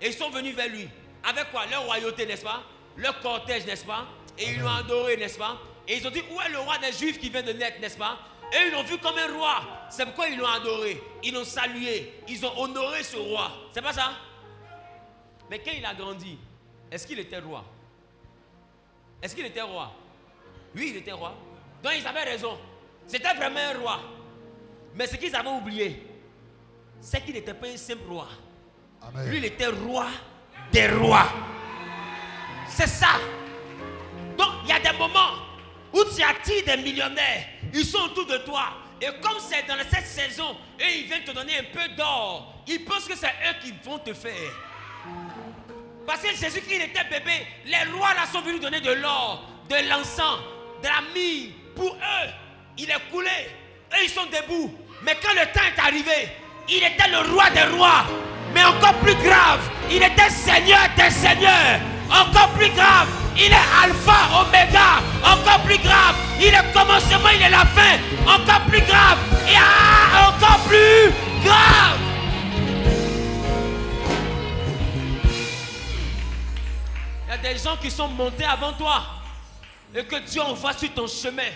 Et ils sont venus vers lui. Avec quoi? Leur royauté, n'est-ce pas? Leur cortège, n'est-ce pas? Et ils l'ont adoré, n'est-ce pas? Et ils ont dit, où est le roi des Juifs qui vient de naître, n'est-ce pas? Et ils l'ont vu comme un roi. C'est pourquoi ils l'ont adoré. Ils l'ont salué. Ils ont honoré ce roi. C'est pas ça? Mais quand il a grandi, est-ce qu'il était roi? Est-ce qu'il était roi? Oui, il était roi. Donc ils avaient raison. C'était vraiment un roi. Mais ce qu'ils avaient oublié, c'est qu'il n'était pas un simple roi. Amen. Lui, il était roi des rois. C'est ça. Donc, il y a des moments où tu attires des millionnaires. Ils sont autour de toi. Et comme c'est dans cette saison, et ils viennent te donner un peu d'or, ils pensent que c'est eux qui vont te faire. Parce que Jésus, quand il était bébé, les rois là sont venus donner de l'or, de l'encens, de la myrrhe. Pour eux, il est coulé. Eux, ils sont debout. Mais quand le temps est arrivé, il était le roi des rois. Mais encore plus grave, il était Seigneur des seigneurs. Encore plus grave, il est Alpha, Oméga. Encore plus grave, il est le commencement, il est la fin. Encore plus grave, et encore plus grave. Il y a des gens qui sont montés avant toi et que Dieu envoie sur ton chemin.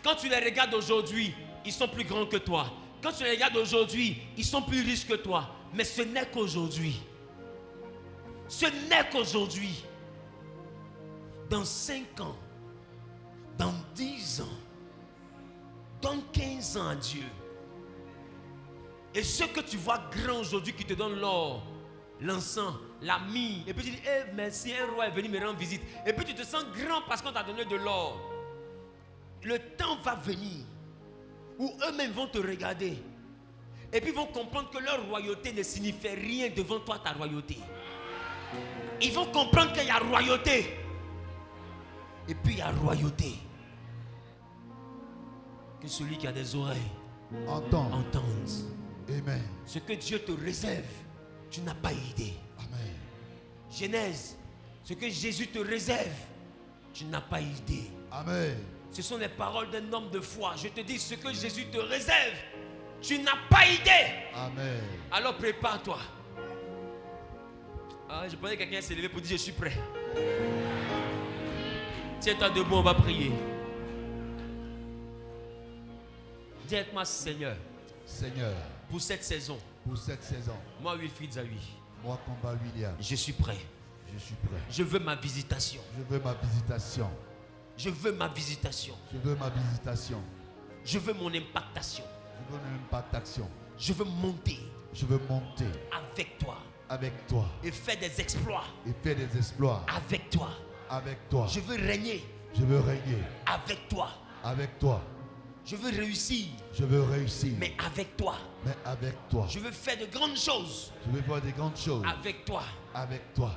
Quand tu les regardes aujourd'hui, ils sont plus grands que toi. Quand tu les regardes aujourd'hui, ils sont plus riches que toi. Mais ce n'est qu'aujourd'hui. Ce n'est qu'aujourd'hui. Dans 5 ans, dans 10 ans, donne 15 ans à Dieu. Et ce que tu vois grand aujourd'hui qui te donne l'or, l'encens, la myrrhe, et puis tu dis, merci, un roi est venu me rendre visite. Et puis tu te sens grand parce qu'on t'a donné de l'or. Le temps va venir où eux-mêmes vont te regarder. Et puis ils vont comprendre que leur royauté ne signifie rien devant toi, ta royauté. Ils vont comprendre qu'il y a royauté. Et puis il y a royauté. Que celui qui a des oreilles entende. Amen. Ce que Dieu te réserve, tu n'as pas idée. Amen. Genèse, ce que Jésus te réserve, tu n'as pas idée. Amen. Ce sont les paroles d'un homme de foi. Je te dis, ce que Jésus te réserve, tu n'as pas idée. Amen. Alors prépare-toi. Je pensais que quelqu'un s'est levé pour dire je suis prêt. Tiens-toi debout, on va prier. Dis avec moi, Seigneur, Seigneur, pour cette saison, moi Wilfried Zawi, moi Combat William, je suis prêt. Je suis prêt. Je veux ma visitation. Je veux ma visitation. Je veux ma visitation. Je veux ma visitation. Je veux mon impactation. Je veux mon impactation. Je veux monter. Je veux monter avec toi. Avec toi. Et faire des exploits. Et faire des exploits. Avec toi. Avec toi. Je veux régner. Je veux régner. Avec toi. Avec toi. Je veux réussir. Je veux réussir. Mais avec toi. Mais avec toi. Je veux faire de grandes choses. Je veux faire de grandes choses. Avec toi. Avec toi.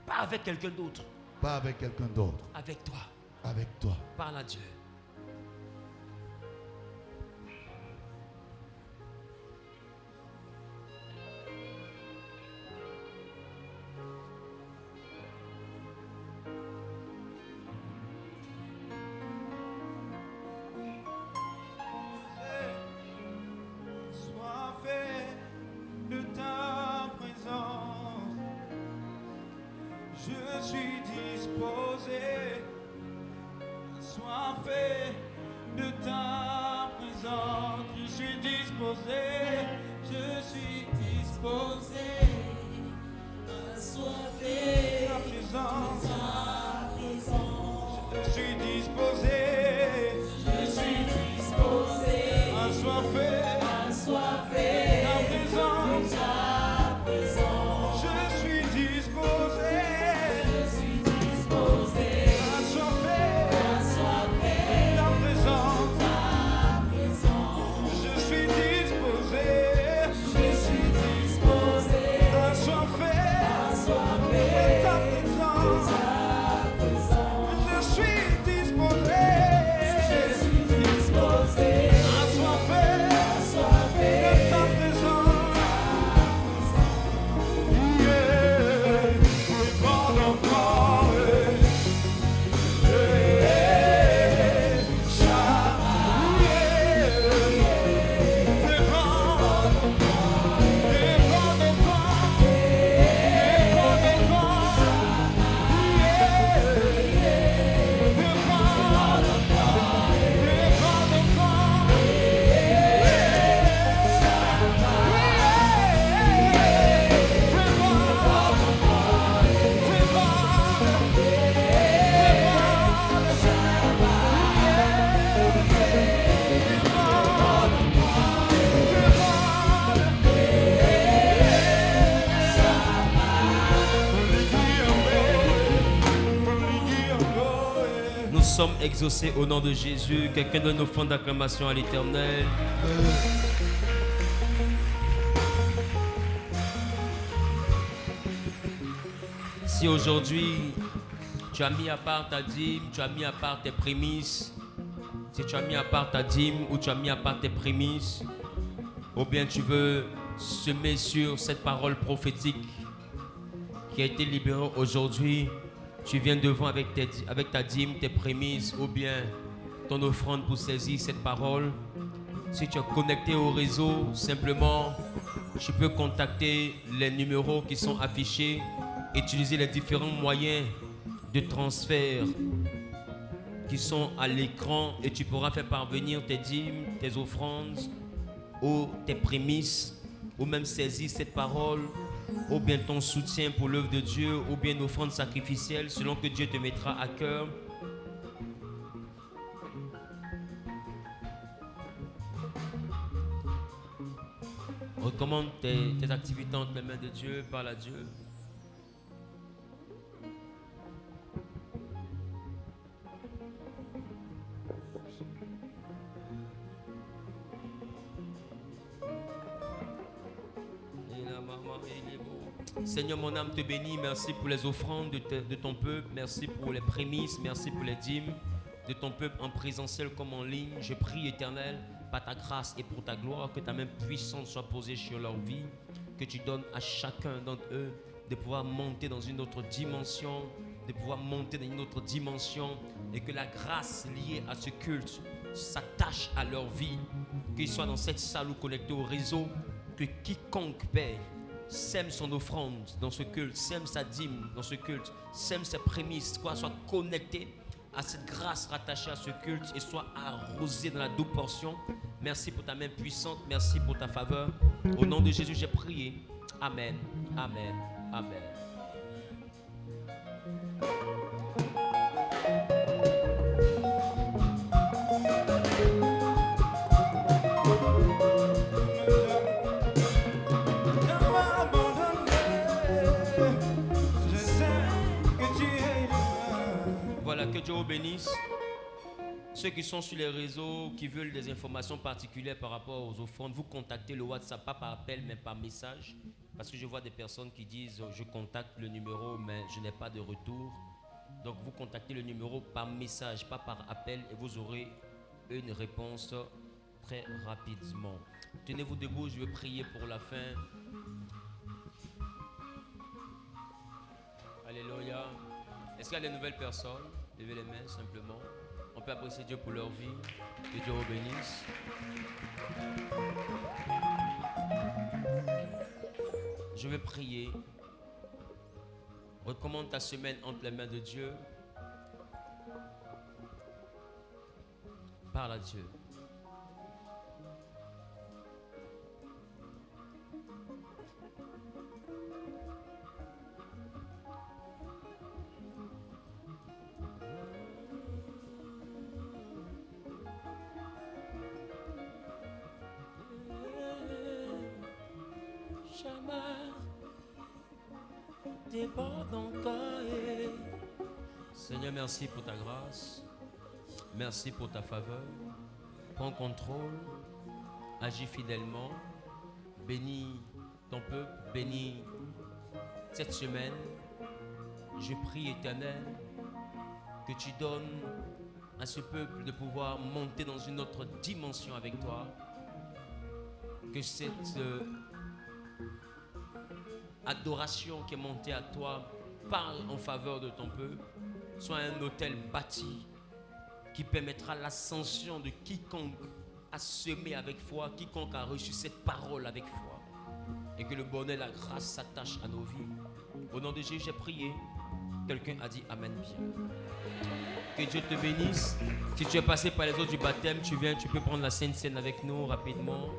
Pas avec quelqu'un d'autre. Pas avec quelqu'un d'autre. Avec toi. Avec toi. Parle à Dieu. suis disposé, assoiffé de ta présence. Je suis disposé, assoiffé de ta présence. Je suis disposé, assoiffé de ta présence. Je suis disposé, assoiffé de ta présence. Je suis disposé, assoiffé de ta présence. Je suis disposé, assoiffé de ta présence. Nous sommes exaucés au nom de Jésus. Quelqu'un donne une offrande d'acclamation à l'Éternel. Si aujourd'hui tu as mis à part ta dîme, tu as mis à part tes prémices, si tu as mis à part ta dîme ou tu as mis à part tes prémices, ou bien tu veux semer sur cette parole prophétique qui a été libérée aujourd'hui, tu viens devant avec ta dîme, tes prémices ou bien ton offrande pour saisir cette parole. Si tu es connecté au réseau, simplement, tu peux contacter les numéros qui sont affichés, utiliser les différents moyens de transfert qui sont à l'écran et tu pourras faire parvenir tes dîmes, tes offrandes ou tes prémices ou même saisir cette parole ou bien ton soutien pour l'œuvre de Dieu ou bien une offrande sacrificielle selon que Dieu te mettra à cœur. Recommande tes activités entre les mains de Dieu, parle à Dieu. Seigneur, mon âme te bénit. Merci pour les offrandes de ton peuple. Merci pour les prémices. Merci pour les dîmes de ton peuple en présentiel comme en ligne. Je prie, Éternel, par ta grâce et pour ta gloire, que ta main puissante soit posée sur leur vie. Que tu donnes à chacun d'entre eux de pouvoir monter dans une autre dimension, et que la grâce liée à ce culte s'attache à leur vie. Qu'ils soient dans cette salle ou connectés au réseau. Que quiconque, Père, sème son offrande dans ce culte, sème sa dîme dans ce culte, sème ses prémices, soit connecté à cette grâce rattachée à ce culte et soit arrosé dans la double portion. Merci pour ta main puissante, merci pour ta faveur. Au nom de Jésus, j'ai prié. Amen, amen, amen. Que Dieu vous bénisse. Ceux qui sont sur les réseaux, qui veulent des informations particulières par rapport aux offrandes, vous contactez le WhatsApp, pas par appel, mais par message. Parce que je vois des personnes qui disent « Je contacte le numéro, mais je n'ai pas de retour. » Donc, vous contactez le numéro par message, pas par appel, et vous aurez une réponse très rapidement. Tenez-vous debout, je vais prier pour la fin. Alléluia. Est-ce qu'il y a des nouvelles personnes? Levez les mains simplement. On peut apprécier Dieu pour leur vie. Que Dieu vous bénisse. Je vais prier. Recommande ta semaine entre les mains de Dieu. Parle à Dieu. Seigneur, merci pour ta grâce. Merci pour ta faveur. Prends contrôle. Agis fidèlement. Bénis ton peuple. Bénis cette semaine. Je prie, Éternel, que tu donnes à ce peuple de pouvoir monter dans une autre dimension avec toi. Que cette adoration qui est montée à toi parle en faveur de ton peuple. Soit un autel bâti qui permettra l'ascension de quiconque a semé avec foi, quiconque a reçu cette parole avec foi. Et que le bonheur et la grâce s'attachent à nos vies. Au nom de Jésus, j'ai prié. Quelqu'un a dit Amen bien. Que Dieu te bénisse. Si tu es passé par les eaux du baptême, tu viens, tu peux prendre la Sainte Seine avec nous rapidement.